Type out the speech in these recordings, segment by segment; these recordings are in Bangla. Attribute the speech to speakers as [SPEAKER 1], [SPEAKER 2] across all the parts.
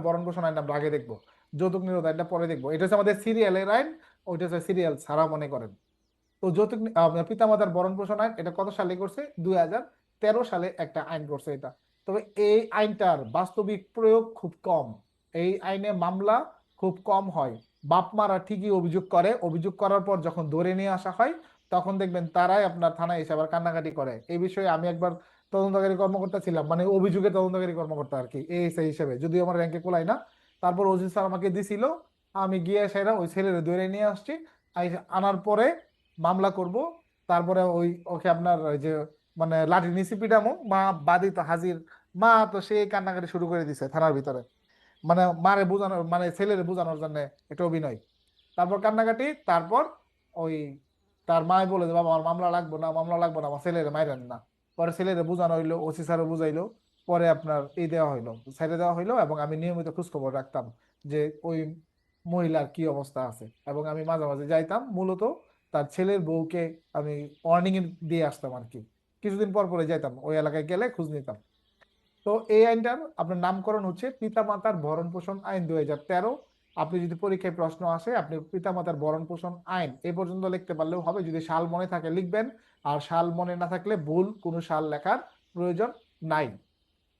[SPEAKER 1] ভরণ পোষণ আইন আমরা আগে দেখবো, যৌতুক নিরোধ আইনটা পরে দেখবো। এটা হচ্ছে আমাদের সিরিয়ালের আইন, ওইটা হচ্ছে সিরিয়াল ছাড়া মনে করেন। তো যৌতুক পিতামাতার ভরণ পোষণ আইন এটা কত সালে করছে? 2013 সালে একটা আইন করছে এটা। তবে এই আইনটার বাস্তবিক প্রয়োগ খুব কম। এই আইনে মামলা খুব কম হয়। বাপ মারা ঠিকই অভিযোগ করে, অভিযোগ করার পর যখন ধরে নিয়ে আসা হয় তখন দেখবেন তারাই আপনার থানায় এসে আবার কান্নাকাটি করে। এই বিষয়ে আমি একবার তদন্তকারী কর্মকর্তা ছিলাম, মানে অভিযোগের তদন্তকারী কর্মকর্তা আর কি, এএসআই হিসেবে, যদিও আমার র্যাঙ্কে কোলাই না। তারপর ওসি স্যার আমাকে দিছিল, আমি গিয়ে সেরা ওই ছেলের ধরে নিয়ে আসছি। আনার পরে মামলা করব। তারপরে ওকে আপনার ওই যে মানে লাঠি নিচি পিটামো, মা বাদী তো হাজির। মা তো সেই কান্নাকাটি শুরু করে দিছে থানার ভিতরে, মানে মারে বোঝানোর, মানে ছেলেরে বোঝানোর জন্য একটা অভিনয়। তারপর কান্নাকাটি, তারপর ওই তার মায় বলে যে বাবা আমার মামলা লাগবে না, মামলা লাগবে না, আমার ছেলেরে মাইরেন না। পরে ছেলেরে বোঝানো হইলো, ওসি স্যারও বুঝাইলো। পরে আপনার এই দেওয়া হইলো, ছেড়ে দেওয়া হইলো, এবং আমি নিয়মিত খোঁজখবর রাখতাম যে ওই মহিলার কি অবস্থা আছে। এবং আমি মাঝে মাঝে যাইতাম, মূলত তার ছেলের বউকে আমি ওয়ার্নিং দিয়ে আসতাম আর কি। কিছুদিন পর পরে যাইতাম, ওই এলাকায় গেলে খোঁজ নিতাম। তো এই আইনটার আপনার নামকরণ হচ্ছে পিতামাতার ভরণ পোষণ আইন 2013। আপনি যদি পরীক্ষায় প্রশ্ন আসে, আপনি পিতামাতার ভরণ পোষণ আইন এ পর্যন্ত লিখতে পারলেও হবে, যদি সাল মনে থাকে লিখবেন। আর সাল মনে না থাকলে ভুল কোনো সাল লেখার প্রয়োজন নাই।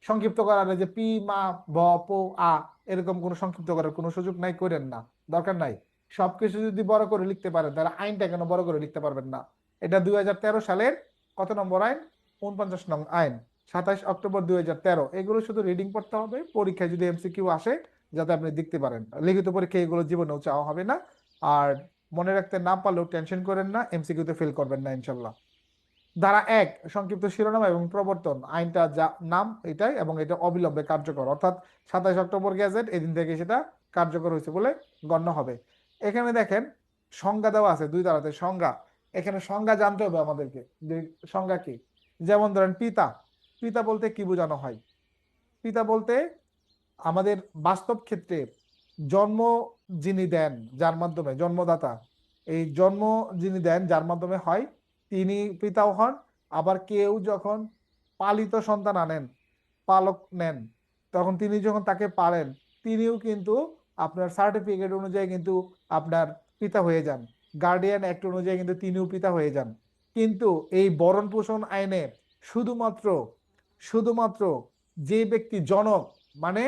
[SPEAKER 1] সংক্ষিপ্ত করার যে পি মা ব প আ, এরকম কোনো সংক্ষিপ্ত করার কোনো সুযোগ নাই, করেন না, দরকার নাই। সবকিছু যদি বড় করে লিখতে পারেন তাহলে আইনটা কেন বড় করে লিখতে পারবেন না? এটা 2013 সালের কত নম্বর আইন? 49 নং আইন, 27 অক্টোবর 2013। এগুলো শুধু রিডিং পড়তে হবে, পরীক্ষায় যদি এমসিকিউ আসে যাতে আপনি দেখতে পারেন। লিখিত পরীক্ষায় এগুলো জীবনেও চাওয়া হবে না। আর মনে রাখতে না পারলেও টেনশন করেন না, এমসিকিউতে ফেল করবেন না ইনশাল্লাহ। ধারা 1, সংক্ষিপ্ত শিরোনাম এবং প্রবর্তন আইনটা যা নাম এটাই, এবং এটা অবিলম্বে কার্যকর, অর্থাৎ 27 অক্টোবর গেজেট এদিন থেকে সেটা কার্যকর হয়েছে বলে গণ্য হবে। এখানে দেখেন সংজ্ঞা দেওয়া আছে 2 ধারাতে সংজ্ঞা। এখানে সংজ্ঞা জানতে হবে আমাদেরকে যে সংজ্ঞা কি। যেমন ধরেন পিতা, পিতা বলতে কি বোঝানো হয়? পিতা বলতে আমাদের বাস্তব ক্ষেত্রে জন্ম যিনি দেন, যার মাধ্যমে জন্মদাতা, এই জন্ম যিনি দেন যার মাধ্যমে হয়, তিনি পিতাও হন। আবার কেউ যখন পালিত সন্তান আনেন, পালক নেন, তখন তিনি যখন তাকে পালেন, তিনিও কিন্তু আপনার সার্টিফিকেট অনুযায়ী কিন্তু আপনার পিতা হয়ে যান। গার্ডিয়ান অ্যাক্ট অনুযায়ী কিন্তু তিনিও পিতা হয়ে যান। কিন্তু এই ভরণ পোষণ আইনে শুধুমাত্র শুধুমাত্র যে ব্যক্তি জনক, মানে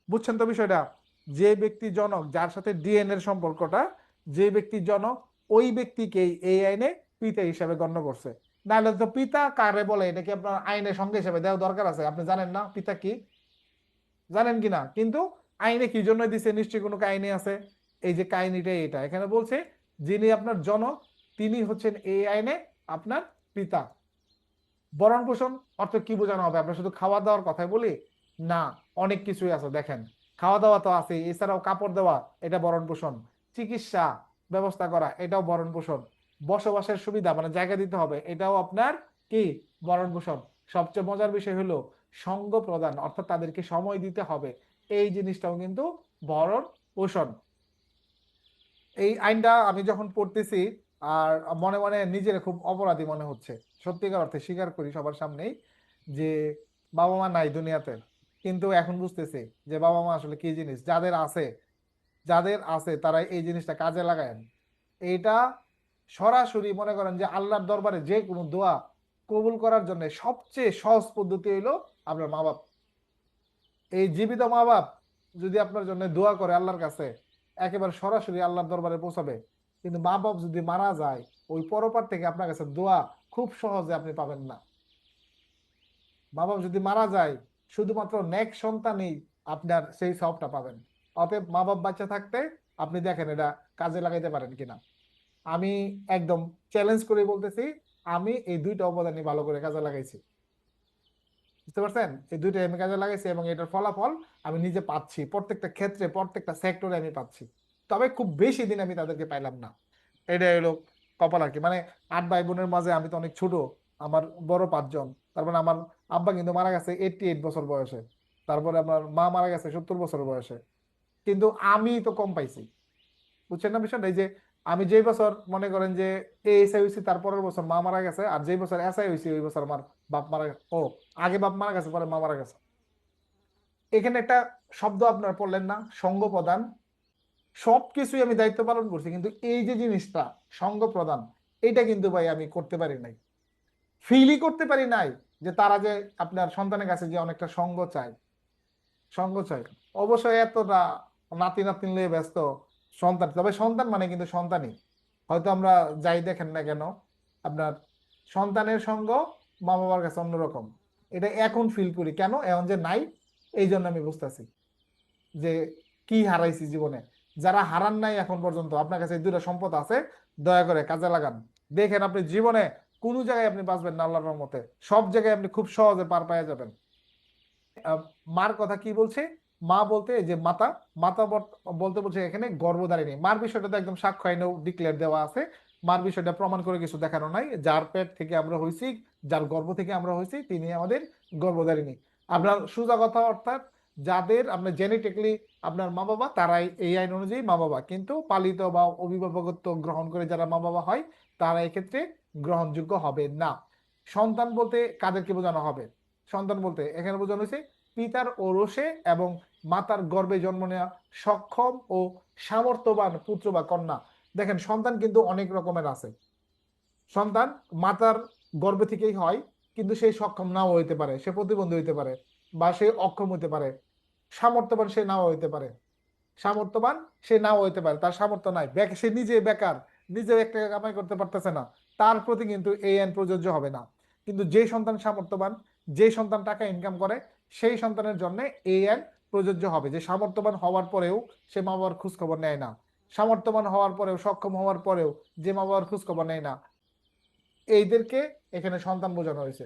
[SPEAKER 1] বুঝছেন তো বিষয়টা, যে ব্যক্তি জনক, যার সাথে ডিএনএ এর সম্পর্কটা, যে ব্যক্তি জনক, ওই ব্যক্তিকেই এই আইনে পিতা হিসাবে গণ্য করছে। নাহলে তো পিতা কারে বলে এটা কি আপনার আইনের সঙ্গে হিসাবে দেওয়া দরকার আছে? আপনি জানেন না পিতা কি? জানেন কিনা? কিন্তু আইনে কি জন্য দিছে? নিশ্চয়ই কোনো কাহিনী আছে। এই যে কাহিনীটাই এটা এখানে বলছে, যিনি আপনার জনক তিনি হচ্ছেন এই আইনে আপনার পিতা। ভরণ পোষণ অর্থ কি বোঝানো হবে? আমরা শুধু খাওয়া দাওয়ার কথাই বলি না, অনেক কিছুই আছে দেখেন। খাওয়া দাওয়া তো আছে, এছাড়াও কাপড় দেওয়া এটা ভরণ পোষণ, চিকিৎসা ব্যবস্থা করা এটাও ভরণ পোষণ, বসবাসের সুবিধা মানে জায়গা দিতে হবে এটাও আপনার কি ভরণ পোষণ। সবচেয়ে মজার বিষয় হলো সঙ্গ প্রদান, অর্থাৎ তাদেরকে সময় দিতে হবে, এই জিনিসটাও কিন্তু ভরণ পোষণ। এই আইনটা আমি যখন পড়তেছি আর মনে মনে নিজের খুব অপরাধী মনে হচ্ছে, সত্যিকার অর্থে স্বীকার করি সবার সামনেই যে বাবা মা নাই দুনিয়াতে। কিন্তু এখন বুঝতেছি যে বাবা মা আসলে কি জিনিস। যাদের আছে, যাদের আছে তারা এই জিনিসটা কাজে লাগায়। এইটা সরাসরি মনে করেন যে আল্লাহর দরবারে যে কোনো দোয়া কবুল করার জন্য সবচেয়ে সহজ পদ্ধতি হইলো আপনার মা বাপ। এই জীবিত মা বাপ যদি আপনার জন্য দোয়া করে আল্লাহর কাছে, একেবারে সরাসরি আল্লাহর দরবারে পৌঁছাবে। কিন্তু মা বাপ যদি মারা যায়, ওই পরপার থেকে আপনার কাছে দোয়া খুব সহজে আপনি পাবেন না। মা বাপ যদি মারা যায়, শুধুমাত্র নেক সন্তানই আপনার সেই সবটা পাবেন। অতএব মা বাপ বাচ্চা থাকতে আপনি দেখেন এটা কাজে লাগাইতে পারেন কিনা। আমি একদম চ্যালেঞ্জ করে বলতেছি, আমি এই 2টা উপাদানই ভালো করে কাজে লাগাইছি। বুঝতে পারছেন? এই 2টাই আমি কাজে লাগাইছি এবং এটার ফলাফল আমি নিজে পাচ্ছি, প্রত্যেকটা ক্ষেত্রে প্রত্যেকটা সেক্টরে আমি পাচ্ছি। তবে খুব বেশি দিন আমি তাদেরকে পাইলাম না, এটা হলো কপাল আর কি। মানে 8 ভাই বোনের মাঝে আমি তো অনেক ছোট, আমার বড় 5 জন। তারপরে আমার আব্বা কিন্তু মারা গেছে 88 বছর বয়সে। তারপরে আমার মা মারা গেছে 70 বছর বয়সে। কিন্তু আমি তো কম পাইছি। বুঝছেন না বিষয়টা? এই যে আমি যেই বছর মনে করেন যে এএসআই হয়েছি, তারপরের বছর মা মারা গেছে, আর যেই বছর এসআই হয়েছি ওই বছর আমার বাপ মারা গেছে। ও, আগে বাপ মারা গেছে পরে মা মারা গেছে। এখানে একটা শব্দ আপনার পড়লেন না, সঙ্গ প্রদান। সবকিছুই আমি দায়িত্ব পালন করছি, কিন্তু এই যে জিনিসটা সঙ্গ প্রদান, এটা কিন্তু ভাই আমি করতে পারি নাই, ফিলই করতে পারি নাই যে তারা যে আপনার সন্তানের কাছে যে অনেকটা সঙ্গ চায়, সঙ্গ চাই। অবশ্যই এতটা নাতি নাতনি নিয়ে ব্যস্ত সন্তান, তবে সন্তান মানে কিন্তু সন্তানই। হয়তো আমরা যাই দেখেন না কেন, আপনার সন্তানের সঙ্গ মা বাবার কাছে অন্যরকম। এটা এখন ফিল করি, কেন এখন যে নাই, এই জন্য আমি বুঝতেছি যে কি হারাইছি জীবনে। যারা হারান নাই এখন পর্যন্ত, আপনার কাছে এই দুটো সম্পদ আছে, দয়া করে কাজে লাগান। দেখেন আপনি জীবনে কোনো জায়গায় আপনি বাঁচবেন না আল্লাহর রহমতে, সব জায়গায় আপনি খুব সহজে পার পেয়ে যাবেন। আহ, মার কথা কি বলছে, মা বলতে এই যে মাতা, মাতা বলতে বলছে এখানে গর্ভধারিণী। মার বিষয়টা তো একদম সাক্ষ্য আইনেও ডিক্লেয়ার দেওয়া আছে, মার বিষয়টা প্রমাণ করে কিছু দেখানো নাই। যার পেট থেকে আমরা হইছি, যার গর্ভ থেকে আমরা হইছি, তিনি আমাদের গর্ভধারিণী। আপনার সোজা কথা, অর্থাৎ যাদের আপনার জেনেটিকলি আপনার মা বাবা, তারাই এই আইন অনুযায়ী মা বাবা, কিন্তু পালিত বা অভিভাবকত্ব গ্রহণ করে যারা মা বাবা হয়, তারা এক্ষেত্রে গ্রহণযোগ্য হবে না। সন্তান বলতে কাদেরকে বোঝানো হবে? সন্তান বলতে এখানে বোঝানো হয়েছে পিতার ঔরসে এবং মাতার গর্ভে জন্ম নেওয়া সক্ষম ও সামর্থ্যবান পুত্র বা কন্যা। দেখেন সন্তান কিন্তু অনেক রকমের আছে। সন্তান মাতার গর্ভে থেকেই হয়, কিন্তু সেই সক্ষম নাও হইতে পারে, সে প্রতিবন্ধী হইতে পারে, বা সে অক্ষম হইতে পারে। সামর্থ্যবান সে নাও হইতে পারে, সামর্থ্যবান সে নাও হইতে পারে, তার সামর্থ্য নাই, সে নিজে বেকার, নিজেও একটা কামাই করতে পারতেছে না, তার প্রতি কিন্তু এই আইন প্রযোজ্য হবে না। কিন্তু যে সন্তান সামর্থ্যবান, যে সন্তান টাকা ইনকাম করে, সেই সন্তানের জন্য এই আইন প্রযোজ্য হবে। যে সামর্থ্যবান হওয়ার পরেও সে মা বাবার খোঁজ খবর নেয় না, সামর্থ্যবান হওয়ার পরেও, সক্ষম হওয়ার পরেও যে মা বাবার খোঁজ খবর নেয় না, এইদেরকে এখানে সন্তান বোঝানো হয়েছে।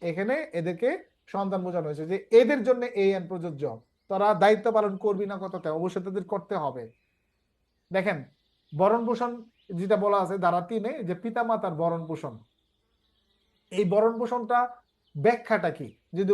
[SPEAKER 1] এখানে এদেরকে সন্তান বোঝানো হয়েছে যে এদের জন্য এই আইন প্রযোজ্য। তারা দায়িত্ব পালন করবি না কতটা, অবশ্যই তাদের করতে হবে। দেখেন ভরণ পোষণ যেটা বলা আছে ধারা 3-এ, যে পিতা মাতার ভরণ পোষণ, এই ভরণ পোষণটা ব্যাখ্যাটা কি যদি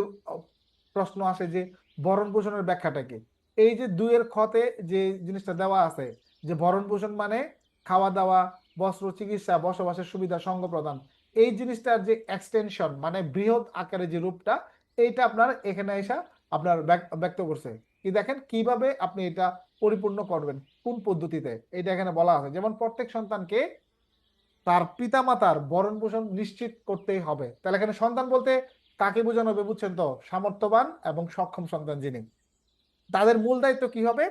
[SPEAKER 1] প্রশ্ন আসে যে ভরণ পোষণের ব্যাখ্যাটা কি, এই যে 2-এর খ-তে যে জিনিসটা দেওয়া আছে, যে ভরণ পোষণ মানে খাওয়া দাওয়া, বস্ত্র, চিকিৎসা, বসবাসের সুবিধা, সঙ্গ প্রদান, এই জিনিসটার যে এক্সটেনশন মানে বৃহৎ আকারে যে রূপটা, এইটা আপনার এখানে এসে আপনার ব্যক্ত করছে। কি দেখেন কিভাবে আপনি এটা পরিপূর্ণ করবেন, কোন পদ্ধতিতে, এটা এখানে বলা আছে। যেমন প্রত্যেক সন্তানকে তার পিতামাতার ভরণ পোষণ নিশ্চিত করতেই হবে। তাহলে এখানে সন্তান বলতে কাকে বোঝানো হবে বুঝছেন তো? সামর্থ্যবান এবং সক্ষম সন্তান যিনি, তাদের মূল দায়িত্ব কি হবে?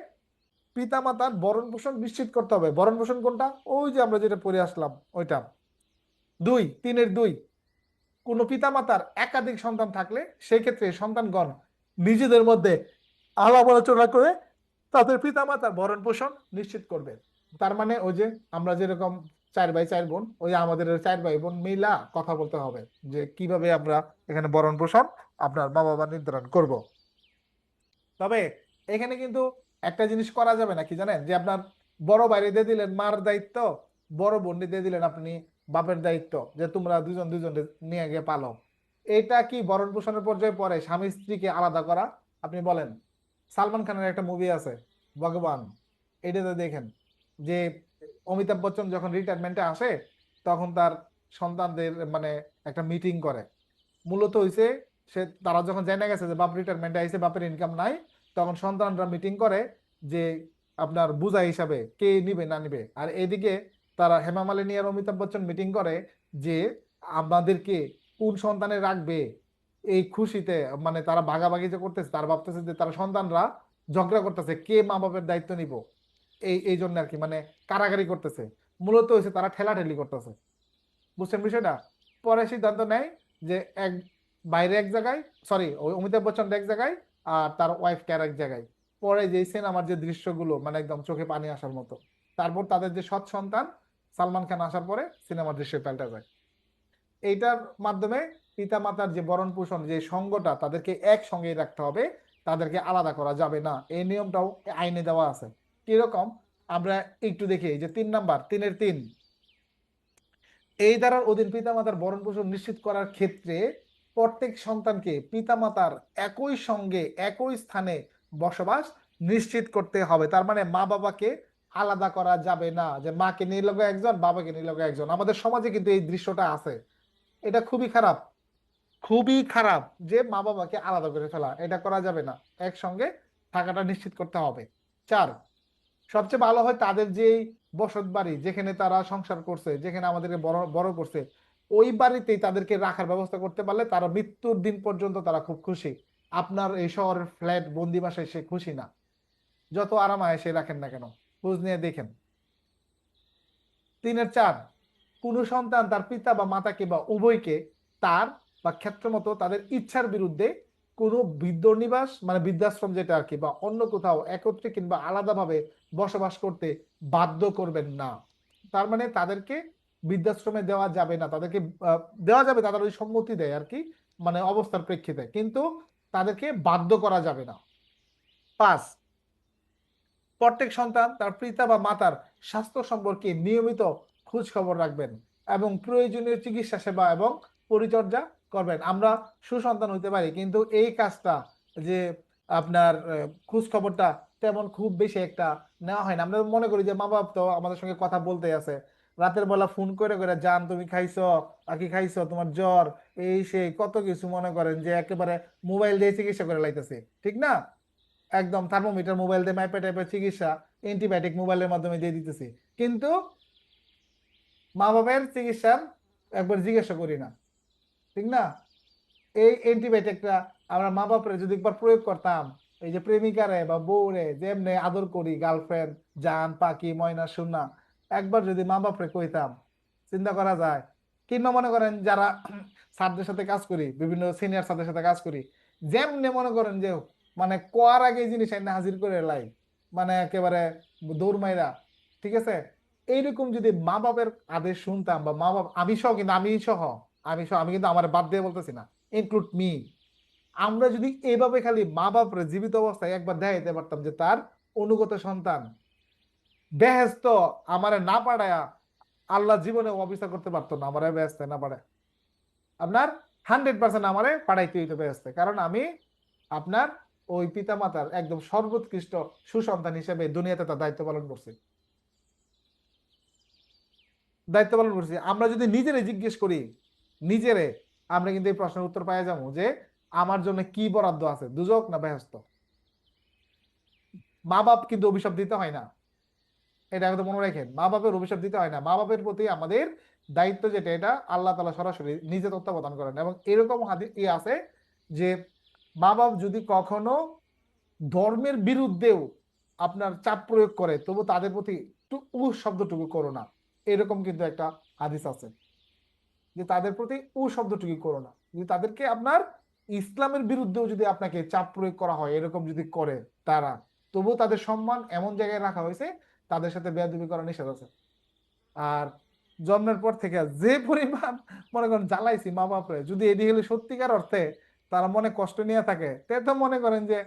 [SPEAKER 1] পিতামাতার ভরণ পোষণ নিশ্চিত করতে হবে। ভরণ পোষণ কোনটা? ওই যে আমরা যেটা পড়ে আসলাম ওইটা, 2-3-এর 2। কোন পিতামাতার একাধিক সন্তান থাকলে সেই ক্ষেত্রে সন্তানগণ নিজেদের মধ্যে আলাপ আলোচনা করে তাদের পিতামাতার ভরণ পোষণ নিশ্চিত করবে। তার মানে ওই যে আমরা যেরকম 4 ভাই 4 বোন, ওই আমাদের 4 ভাই বোন মিলা কথা বলতে হবে যে কিভাবে আমরা এখানে ভরণ পোষণ আপনার মা বাবা নির্ধারণ করব। তবে এখানে কিন্তু একটা জিনিস করা যাবে না, কি জানেন? যে আপনার বড় ভাইরে দিয়ে দিলেন মার দায়িত্ব, বড় বোনকে দিয়ে দিলেন আপনি বাপের দায়িত্ব, যে তোমরা দুজন দুজন নিয়ে গিয়ে পালো। এটা কি ভরণ পোষণের পর্যায়ে পড়ে স্বামী স্ত্রীকে আলাদা করা? আপনি বলেন। সালমান খানের একটা মুভি আছে ভগবান, এটাতে দেখেন যে অমিতাভ বচ্চন যখন রিটায়ারমেন্টে আসে, তখন তার সন্তানদের মানে একটা মিটিং করে। মূলত হইছে সে, তারা যখন জেনে গেছে যে বাপ রিটায়ারমেন্টে আইছে, বাপের ইনকাম নাই, তখন সন্তানরা মিটিং করে যে আপনার বুঝা হিসাবে কে নিবে না নিবে। আর এদিকে তারা হেমা মালিনী আর অমিতাভ বচ্চন মিটিং করে যে আমাদেরকে কোন সন্তানে রাখবে এই খুশিতে। মানে তারা ভাগাভাগি যে করতেছে, তারা ভাবতেছে যে তারা সন্তানরা ঝগড়া করতেছে কে মা বাপের দায়িত্ব নিব, এই এই জন্য আর কি, মানে কারাগারি করতেছে। মূলত হয়েছে তারা ঠেলাঠেলি করতেছে, বুঝছেন বিষয়টা? পরে সিদ্ধান্ত নেয় যে এক বাইরে এক জায়গায়, সরি ওই অমিতাভ বচ্চন এক জায়গায় আর তার ওয়াইফ আর এক জায়গায়। পরে যে সিনেমার যে দৃশ্যগুলো মানে একদম চোখে পানি আসার মতো। তারপর তাদের যে সৎ সন্তান সালমান খান আসার পরে সিনেমার দৃশ্য পাল্টে যায়। এইটার মাধ্যমে পিতা মাতার যে ভরণ পোষণ যে সঙ্গটা, তাদেরকে একসঙ্গেই রাখতে হবে, তাদেরকে আলাদা করা যাবে না। এই নিয়মটাও আইনে দেওয়া আছে। কিরকম আমরা একটু দেখি, এই যে 3 নাম্বার 3-এর 3, এই ধারার অধীন পিতামাতার ভরণ পোষণ নিশ্চিত করার ক্ষেত্রে প্রত্যেক সন্তানকে পিতামাতার একই সঙ্গে একই স্থানে বসবাস নিশ্চিত করতে হবে। তার মানে মা বাবাকে আলাদা করা যাবে না, যে মাকে নিয়ে লগে একজন, বাবাকে নিয়ে লগে একজন। আমাদের সমাজে কিন্তু এই দৃশ্যটা আছে, এটা খুবই খারাপ। খুবই খারাপ যে মা বাবাকে আলাদা করে ফেলা, এটা করা যাবে না, একসঙ্গে থাকাটা নিশ্চিত করতে হবে। 4, সবচেয়ে ভালো হয় তাদের যেই বসত বাড়ি, যেখানে তারা সংসার করছে, যেখানে আমাদেরকে বড় বড় করছে, ওই বাড়িতেই তাদেরকে রাখার ব্যবস্থা করতে পারলে তারা মৃত্যুর দিন পর্যন্ত তারা খুব খুশি। আপনার এই শহরের ফ্ল্যাট বন্দি বাসায় সে খুশি না, যত আরাম সে রাখেন না কেন, খোঁজ নিয়ে দেখেন। 3-4, কোন সন্তান তার পিতা বা মাতাকে বা উভয়কে তার বা ক্ষেত্র মতো তাদের ইচ্ছার বিরুদ্ধে কোনো বৃদ্ধনিবাস মানে বৃদ্ধাশ্রম যেটা আর কি বা অন্য কোথাও একত্রে কিংবা আলাদাভাবে বসবাস করতে বাধ্য করবেন না। তার মানে তাদেরকে বৃদ্ধাশ্রমে দেওয়া যাবে না, তাদেরকে দেওয়া যাবে, তাদের ওই সম্মতি দেয় আর কি, মানে অবস্থার প্রেক্ষিতে, কিন্তু তাদেরকে বাধ্য করা যাবে না। 5, প্রত্যেক সন্তান তার পিতা বা মাতার স্বাস্থ্য সম্পর্কে নিয়মিত খোঁজ খবর রাখবেন এবং প্রয়োজনীয় চিকিৎসা সেবা এবং পরিচর্যা করবেন। আমরা সুসন্তান হইতে পারি, কিন্তু এই কাজটা যে আপনার খোঁজ খবরটা তেমন খুব বেশি একটা নেওয়া হয় না। আমরা মনে করি যে মা বাবা তো আমাদের সঙ্গে কথা বলতে আছে, রাতের বেলা ফোন করে করে জান তুমি খাইছো, আকি খাইছো, তোমার জ্বর, এই সেই কত কিছু মনে করেন যে একেবারে মোবাইল দিয়ে চিকিৎসা করে লাইতেছে, ঠিক না? একদম থার্মোমিটার মোবাইল দিয়ে মাইপে টাইপের চিকিৎসা, অ্যান্টিবায়োটিক মোবাইলের মাধ্যমে দিয়ে দিতেছি, কিন্তু মা বাবার চিকিৎসার একবার জিজ্ঞাসা করি না, ঠিক না? এই অ্যান্টিবায়োটিকটা আমরা মা বাপরে যদি একবার প্রয়োগ করতাম, এই যে প্রেমিকারে বা বউরে যেমনে আদর করি, গার্লফ্রেন্ড জান পাখি ময়না সোনা, একবার যদি মা বাপরে কইতাম, চিন্তা করা যায়। কিংবা মনে করেন যারা স্যারদের সাথে কাজ করি, বিভিন্ন সিনিয়র স্যারদের সাথে কাজ করি, যেমনে মনে করেন যে মানে কোয়ার আগে এই জিনিস এনে হাজির করে লাই, মানে একেবারে দৌড় মাইরা, ঠিক আছে? এইরকম যদি মা বাপের আদেশ শুনতাম বা মা বাপ, আমি সহ কিন্তু আমি কিন্তু আমার বাদ দিয়ে বলতেছি না, ইনক্লুড মি, আমরা যদি এভাবে খালি মা বাপরে জীবিত অবস্থায় একবার দেখাইতে পারতাম যে তার অনুগত সন্তান বেহেস্ত আমারে না পাঠায়া আল্লাহ জীবনে অবিচার করতে পারতো না, আমারে বেহেস্তে না পাঠায়, আপনার 100% আমারে পাঠাইতে হইতো বেহেস্তে, কারণ আমি আপনার ওই পিতা মাতার একদম সর্বোৎকৃষ্ট সুসন্তান হিসেবে দুনিয়াতে তার দায়িত্ব পালন করছি। আমরা যদি নিজেরে জিজ্ঞেস করি নিজেরে, আমরা কিন্তু এই প্রশ্নের উত্তর পাই যাবো যে আমার জন্য কি বরাদ্দ আছে, দুজক না বেহেস্ত। মা বাপ কিন্তু অভিশাপ দিতে হয় না, এটা কিন্তু মনে রাখেন, মা বাপের অভিশাপ দিতে হয় না। মা বাপের প্রতি আমাদের দায়িত্ব যেটা, এটা আল্লাহ তাআলা সরাসরি নিজে তত্ত্বাবধান করেন। এবং এরকম হাদিস আছে যে মা বাপ যদি কখনো ধর্মের বিরুদ্ধেও আপনার চাপ প্রয়োগ করে, তবু তাদের প্রতি শব্দটুকু করো না, এরকম কিন্তু একটা হাদিস আছে যে তাদের প্রতি শব্দটুকু করো না। যদি তাদেরকে আপনার ইসলামের বিরুদ্ধেও যদি আপনাকে চাপ প্রয়োগ করা হয়, এরকম যদি করে তারা, তবু তাদের সম্মান এমন জায়গায় রাখা হয়েছে, তাদের সাথে বেয়াদবি করা নিষেধ আছে। আর জন্মের পর থেকে যে পরিমাণ মনে করেন জ্বালাইছি মা বাপরে, যদি এটি হলে সত্যিকার অর্থে তারা মনে কষ্ট নিয়ে থাকে, তে তো মনে করেন যে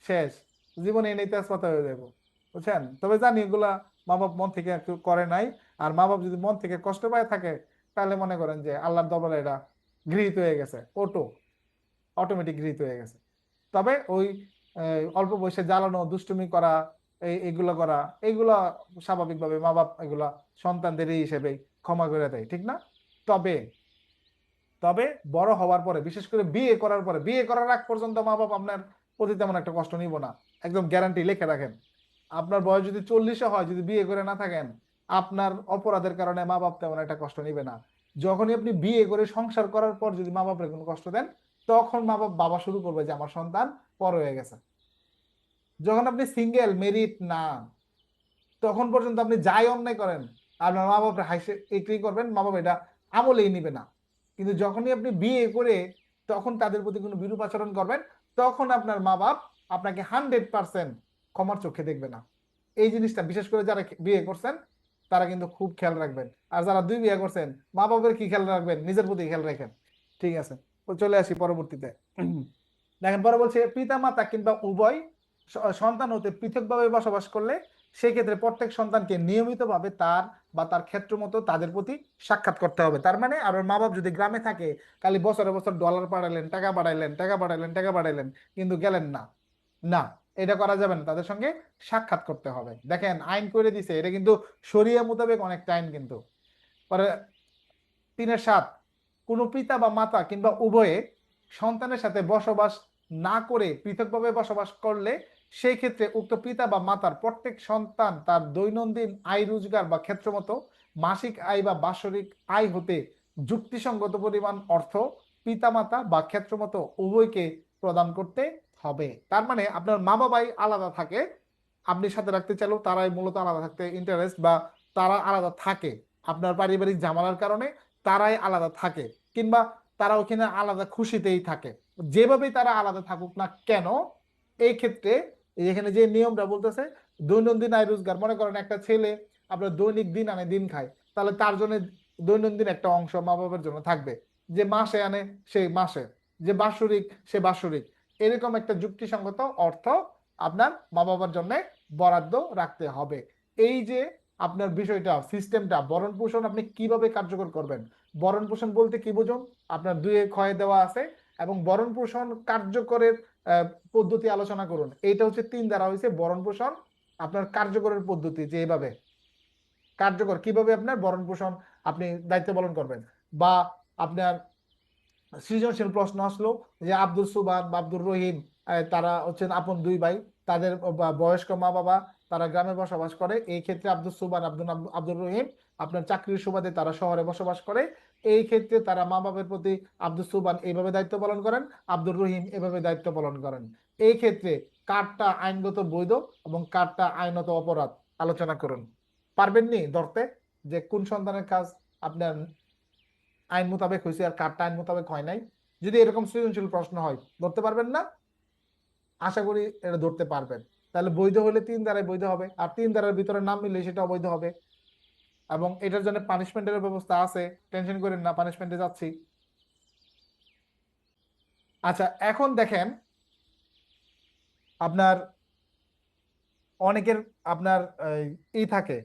[SPEAKER 1] শেষ, জীবনে এই তেজপাত হয়ে যাবো, বুঝছেন? তবে জানি এগুলা মা বাপ মন থেকে কেউ করে নাই। আর মা বাপ যদি মন থেকে কষ্ট পায় থাকে, তাহলে মনে করেন যে আল্লাহর দরবারে এটা গৃহীত হয়ে গেছে, অটোমেটিক গৃহীত হয়ে গেছে। তবে ওই অল্প বয়সে জ্বালানো দুষ্টুমি করা, এইগুলো করা, এইগুলা স্বাভাবিকভাবে মা বাপ এগুলা সন্তানদের হিসেবে ক্ষমা করে দেয়, ঠিক না? তবে তবে বড় হওয়ার পরে, বিশেষ করে বিয়ে করার পরে, বিয়ে করার আগ পর্যন্ত মা বাপ আপনার প্রতি তেমন একটা কষ্ট নিব না, একদম গ্যারান্টি লিখে রাখেন। আপনার বয়স যদি 40 হয়, যদি বিয়ে করে না থাকেন, আপনার অপরাধের কারণে মা বাপ তেমন একটা কষ্ট নিবে না। যখনই আপনি বিয়ে করে সংসার করার পর যদি মা বাপের কোনো কষ্ট দেন, তখন মা বাপ ভাবা শুরু করবে যে আমার সন্তান পর হয়ে গেছে। যখন আপনি সিঙ্গেল মেরিড না, তখন পর্যন্ত আপনি যাই অন্যায় করেন, আপনার মা বাপ হাসে একই করবেন, মা বাবা এটা আমলেই নিবে না। কিন্তু যখনই আপনি বিয়ে করে তখন তাদের প্রতি কোনো বিরূপ আচরণ করবেন, তখন আপনার মা বাপ আপনাকে 100% ক্ষমার চোখে দেখবে না। এই জিনিসটা বিশেষ করে যারা বিয়ে করছেন তারা কিন্তু খুব খেয়াল রাখবেন। আর যারা দুই বিয়ে করছেন, মা বাবার কি খেয়াল রাখবেন, নিজের প্রতি খেয়াল রাখেন। ঠিক আছে, তো চলে আসি পরবর্তীতে। দেখেন পরে বলছে পিতা মাতা কিংবা উভয় সন্তান হতে পৃথকভাবে বসবাস করলে সেক্ষেত্রে প্রত্যেক সন্তানকে নিয়মিতভাবে তার বা তার ক্ষেত্র মতো তাদের প্রতি সাক্ষাৎ করতে হবে। তার মানে আর ওর মা বাপ যদি গ্রামে থাকে, খালি বছরে বছর ডলার পাঠাইলেন, টাকা পাঠাইলেন, টাকা পাঠাইলেন, টাকা পাঠাইলেন, কিন্তু গেলেন না, না, এটা করা যাবে না, তাদের সঙ্গে সাক্ষাৎ করতে হবে। দেখেন আইন করে দিছে, এটা কিন্তু শরিয়া মোতাবেক অনেকটা আইন কিন্তু। পরে 3-7, কোনো পিতা বা মাতা কিংবা উভয়ে সন্তানের সাথে বসবাস না করে পৃথকভাবে বসবাস করলে সেই ক্ষেত্রে উক্ত পিতা বা মাতার প্রত্যেক সন্তান তার দৈনন্দিন আয় রোজগার বা ক্ষেত্রমতো মাসিক আয় বা বাৎসরিক আয় হতে যুক্তিসঙ্গত পরিমাণ অর্থ পিতামাতা বা ক্ষেত্রমতো উভয়কে প্রদান করতে হবে। তার মানে আপনার মা বাবাই আলাদা থাকে, আপনি সাথে রাখতে চাইলেও তারাই মূলত আলাদা থাকতে ইন্টারেস্ট, বা তারা আলাদা থাকে আপনার পারিবারিক ঝামেলার কারণে, তারাই আলাদা থাকে, কিংবা তারা ওখানে আলাদা খুশিতেই থাকে। যেভাবেই তারা আলাদা থাকুক না কেন, এই ক্ষেত্রে এখানে যে নিয়মটা বলতেছে দৈনন্দিন আয় রোজগার, মনে করেন একটা ছেলে আপনার দৈনিক দিন আনে দিন খায়, তাহলে তার জন্য দৈনন্দিন একটা অংশ মা বাবার জন্য থাকবে, যে মাসে আনে সেই মাসে, যে বাৎসরিক সে বাৎসরিক, এরকম একটা যুক্তিসঙ্গত অর্থ আপনার মা বাবার জন্য বরাদ্দ রাখতে হবে। এই যে আপনার বিষয়টা সিস্টেমটা ভরণ পোষণ আপনি কিভাবে কার্যকর করবেন, ভরণ পোষণ বলতে কি বুঝুন, আপনার দুয়ে ক্ষয়ে দেওয়া আছে, এবং ভরণ পোষণ কার্যকরের পদ্ধতি আলোচনা করুন। এইটা হচ্ছে 3 দ্বারা হয়েছে ভরণ পোষণ আপনার কার্যকরের পদ্ধতি, যে এইভাবে কার্যকর কিভাবে আপনার ভরণ পোষণ আপনি দায়িত্ব পালন করবেন। বা আপনার সৃজনশীল প্রশ্ন আসলো যে আব্দুল সুবান বা আব্দুর রহিম, তারা হচ্ছেন আপন 2 ভাই, তাদের বয়স্ক মা বাবা তারা গ্রামে বসবাস করে, এই ক্ষেত্রে আব্দুল সুবান আব্দুর রহিম আপনার চাকরির সুবাদে তারা শহরে বসবাস করে, এই ক্ষেত্রে তারা মা বাবার প্রতি আব্দুল সুবান এইভাবে দায়িত্ব পালন করেন, আব্দুর রহিম এভাবে দায়িত্ব পালন করেন। এই ক্ষেত্রে কারটা আইনগত বৈধ এবং কারটা আইনত অপরাধ আলোচনা করুন। পারবেন নি ধরতে যে কোন সন্তানের কাজ আপনার আইন মোতাবেক হয়েছে আর কারটা আইন মোতাবেক হয় নাই? যদি এরকম সৃজনশীল প্রশ্ন হয় ধরতে পারবেন না? আশা করি এটা ধরতে পারবেন। তাহলে বৈধ হলে 3 ধারায় বৈধ হবে, আর 3 ধারার ভিতরে নাম মিললে সেটা অবৈধ হবে। এবং এটার জন্য পানিশমেন্টের ব্যবস্থা আছে, টেনশন করেন না, পানিশমেন্টে যাচ্ছি। আচ্ছা, এখন দেখেন আপনার অনেকের আপনার ই থাকে,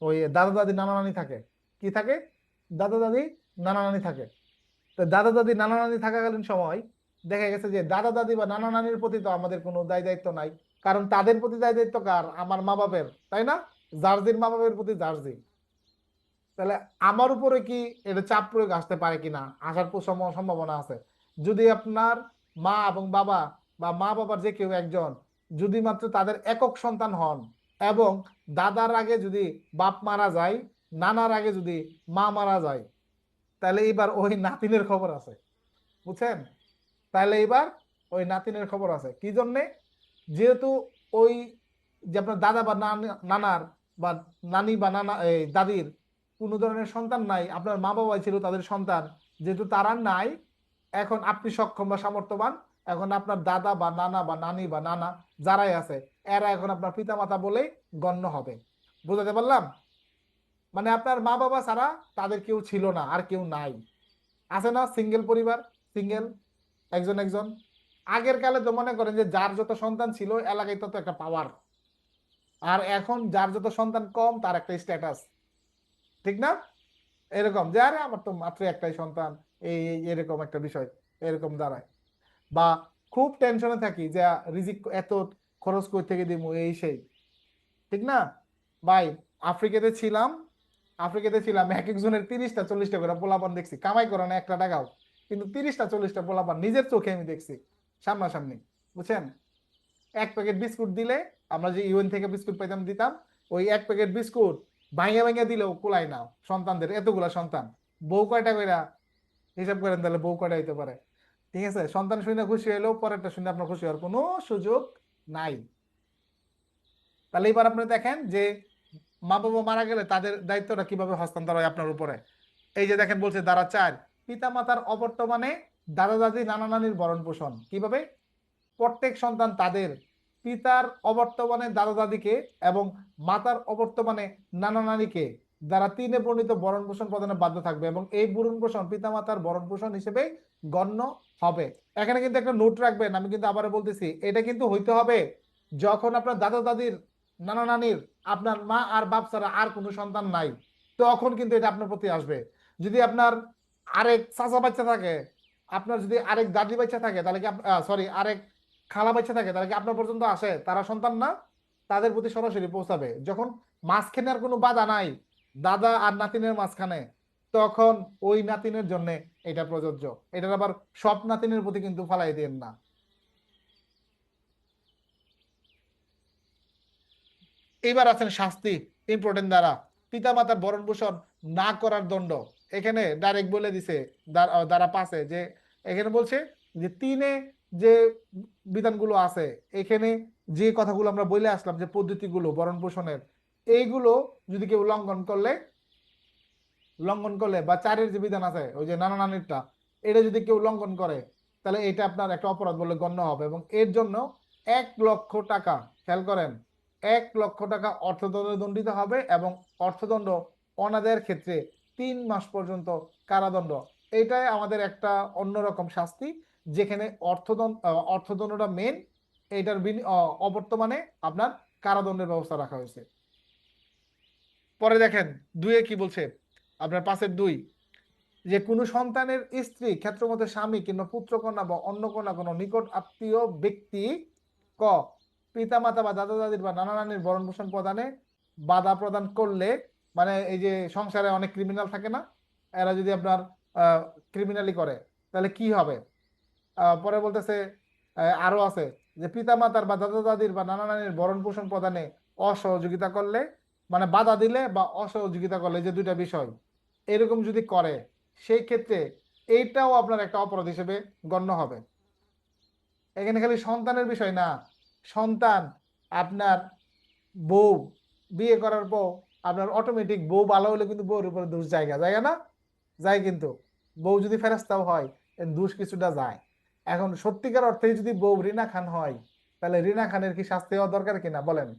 [SPEAKER 1] ওই দাদা দাদি নানা নানি থাকে। কি থাকে? দাদা দাদি নানা নানি থাকে। তো দাদা দাদি নানা নানি থাকাকালীন সময় দেখা গেছে যে দাদা দাদি বা নানা নানির প্রতি তো আমাদের কোনো দায় দায়িত্ব নাই, কারণ তাদের প্রতি দায় দায়িত্ব কার? আমার মা বাপের, তাই না? জার্জির মা বাপের প্রতি জার্জি। তাহলে আমার উপরে কি এটা চাপ প্রয়োগ আসতে পারে কিনা, আসার সম্ভাবনা আছে। যদি আপনার মা এবং বাবা বা মা বাবার যে কেউ একজন যদি মাত্র তাদের একক সন্তান হন, এবং দাদার আগে যদি বাপ মারা যায়, নানার আগে যদি মা মারা যায়, তাহলে এবার ওই নাতিনের খবর আছে, বুঝছেন? তাহলে এবার ওই নাতিনের খবর আছে কি জন্যে? যেহেতু ওই যে আপনার দাদা বা নানার বা নানি বা নানা দাদির কোনো ধরনের সন্তান নাই, আপনার মা বাবা ছিল তাদের সন্তান, যেহেতু তারা নাই, এখন আপনি সক্ষম বা সামর্থ্যবান, এখন আপনার দাদা বা নানা বা নানি বা নানা যারাই আছে এরা এখন আপনার পিতামাতা বলেই গণ্য হবে। বুঝাতে পারলাম? মানে আপনার মা বাবা ছাড়া তাদের কেউ ছিল না, আর কেউ নাই। আছে না সিঙ্গেল পরিবার, সিঙ্গেল একজন একজন। আগের কালে তো মনে করেন যে যার যত সন্তান ছিল এলাকায় তত একটা পাওয়ার, আর এখন যার যত সন্তান কম তার একটা স্ট্যাটাস, ঠিক না? এরকম যে আরে আমার তো মাত্র একটাই সন্তান, এরকম একটা বিষয় এরকম দাঁড়ায়। বা খুব টেনশনে থাকি যে রিজিক এত খরচ কই থেকে দিব, এই সেই, ঠিক না? ভাই, আফ্রিকাতে ছিলাম, এক একজনের 30টা 40টা করে পোলাপান দেখছি, কামাই করে না একটা টাকাও, কিন্তু 30টা 40টা পোলাপান নিজের চোখে আমি দেখছি সামনাসামনি, বুঝছেন? এক প্যাকেট বিস্কুট দিলে, আমরা যে ইউএন থেকে বিস্কুট পাইতাম দিতাম, ওই এক প্যাকেট বিস্কুট ভাঙে ভাঙে দিলেও কুলাই না সন্তানদের, এতগুলা সন্তান। বউ কয়টা কইরা হিসাব করেন তাহলে, বউ কয়টা হইতে পারে? ঠিক আছে, সন্তান শুনে খুশি হইলেও পরেরটা শুনে আপনার খুশি হওয়ার কোনো সুযোগ নাই। তাহলে এবার আপনি দেখেন যে মা বাবা মারা গেলে তাদের দায়িত্বটা কিভাবে হস্তান্তর হয় আপনার উপরে। এই যে দেখেন বলছে ধারা 4, পিতা মাতার অবর্তমানে দাদা দাদি নানা নানির ভরণ পোষণ কিভাবে? প্রত্যেক সন্তান তাদের পিতার অবর্তমানে দাদা দাদিকে এবং মাতার অবর্তমানে নানা নানিকে দ্বারা 3 বর্ণিত ভরণ পোষণ প্রদানে বাধ্য থাকবে, এবং এই ভরণ পোষণ পিতা মাতার ভরণ পোষণ হিসেবে গণ্য হবে। এখানে কিন্তু একটা নোট রাখবেন, আমি কিন্তু আবার বলতেছি, এটা কিন্তু হইতে হবে যখন আপনার দাদা দাদির নানা নানির আপনার মা আর বাপ ছাড়া আর কোনো সন্তান নাই, তখন কিন্তু এটা আপনার প্রতি আসবে। যদি আপনার আরেক চাচা বাচ্চা থাকে, আপনার যদি আরেক দাদি বাচ্চা থাকে, তাহলে কি সরি আরেক খালা বাচ্চা থাকে, তাহলে কি আপনার পর্যন্ত আসে? তারা সন্তান না? তাদের প্রতি সরাসরি পৌঁছাবে। যখন মাঝখানে আর কোনো বাধা নাই, দাদা আর নাতিনের মাঝখানে, তখন ওই নাতিনের জন্য এটা প্রযোজ্য। এটার আবার সব নাতিনের প্রতি কিন্তু ফালাই দেন না। এবার আছেন শাস্তি, ইম্পর্টেন্ট দ্বারা পিতামাতার ভরণ পোষণ না করার দণ্ড। এখানে ডাইরেক্ট বলে দিছে দ্বারা পাশে যে, এখানে বলছে যে তিনে যে বিধানগুলো আছে, এখানে যে কথাগুলো আমরা বলে আসলাম যে পদ্ধতিগুলো ভরণ পোষণের, এইগুলো যদি কেউ লঙ্ঘন করলে বা চারের যে বিধান আছে ওই যে নানা নানিরটা, এটা যদি কেউ লঙ্ঘন করে তাহলে এটা আপনার একটা অপরাধ বলে গণ্য হবে এবং এর জন্য 1,00,000 টাকা, খেয়াল করেন, 1,00,000 টাকা অর্থদণ্ডে দণ্ডিত হবে এবং অর্থদণ্ড অনাদায়ের ক্ষেত্রে 3 মাস পর্যন্ত কারাদণ্ড। এটাই আমাদের একটা অন্যরকম শাস্তি, যেখানে অর্থদণ্ডটা মেন, এইটার অবর্তমানে আপনার কারাদণ্ডের ব্যবস্থা রাখা হয়েছে। পরে দেখেন দুইয়ে কি বলছে, আপনার 5-2, যে কোনো সন্তানের স্ত্রী ক্ষেত্রমতে স্বামী কিংবা পুত্রকন্যা বা অন্য কোনো নিকট আত্মীয় ব্যক্তি ক পিতামাতা বা দাদা দাদির বা নানা নানির ভরণ পোষণ প্রদানে বাধা প্রদান করলে, মানে এই যে সংসারে অনেক ক্রিমিনাল থাকে না, এরা যদি আপনার ক্রিমিনালি করে তাহলে কি হবে। পরে বলতেছে আরো আছে যে পিতামাতার বা দাদা দাদির বা নানা নানির ভরণ পোষণ প্রদানে অসহযোগিতা করলে, মানে বাধা দিলে বা অসহযোগিতা করলে, যে দুইটা বিষয় এরকম যদি করে, সেই ক্ষেত্রে এইটাও আপনার একটা অপরাধ হিসেবে গণ্য হবে। এখানে খালি সন্তানের বিষয় না, সন্তান আপনার বউ বিয়ে করার পর আপনার অটোমেটিক বউ ভালো হলে কিন্তু বউর উপরে দোষ জায়গা জায়গা না যায়, কিন্তু বউ যদি ফেরেশতাও হয় এর দোষ কিছুটা যায়। এখন সত্যিকার অর্থে যদি বউ রিনা খান হয়, তাহলে রিনা খানের কি শাস্তি হওয়া দরকার কিনা বলেন?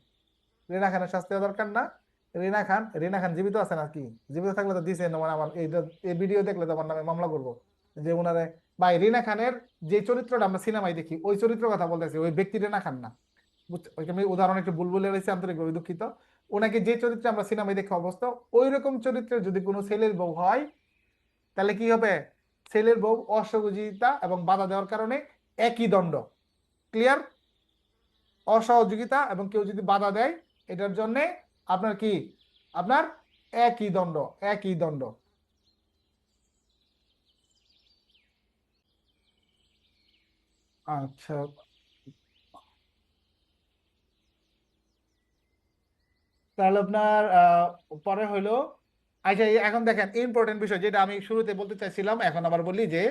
[SPEAKER 1] রিনা খানের শাস্তি হওয়া দরকার না? রিনা খান জীবিত আছে নাকি? জীবিত থাকলে তো দিছে, মানে আমার এই ভিডিও দেখলে তো আমার নামে মামলা করবো যে ওনারে। ভাই রিনা খানের যে চরিত্রটা আমরা সিনেমায় দেখি, ওই চরিত্র কথা বলতেছি, ওই ব্যক্তি রিনা খান না। আমি উদাহরণ একটু ভুল বলে রয়েছে, আন্তরিকভাবে দুঃখিত। ওনাকে যে চরিত্রে আমরা সিনেমায় দেখে অবস্থা, ওই রকম চরিত্রে যদি কোনো ছেলের বউ হয় তাহলে কি হবে? ছেলের বউ অসহযোগিতা এবং বাধা দেওয়ার কারণে একই দণ্ড। ক্লিয়ার? অসহযোগিতা এবং কেউ যদি বাধা দেয় এটার জন্য আপনার কি, আপনার একই দণ্ড, একই দণ্ড। আচ্ছা, তাহলে আপনার পরে হইলো, আচ্ছা এখন দেখেন ইম্পর্টেন্ট বিষয় যেটা আমি শুরুতে বলতে চাইছিলাম, এখন আবার বলি যে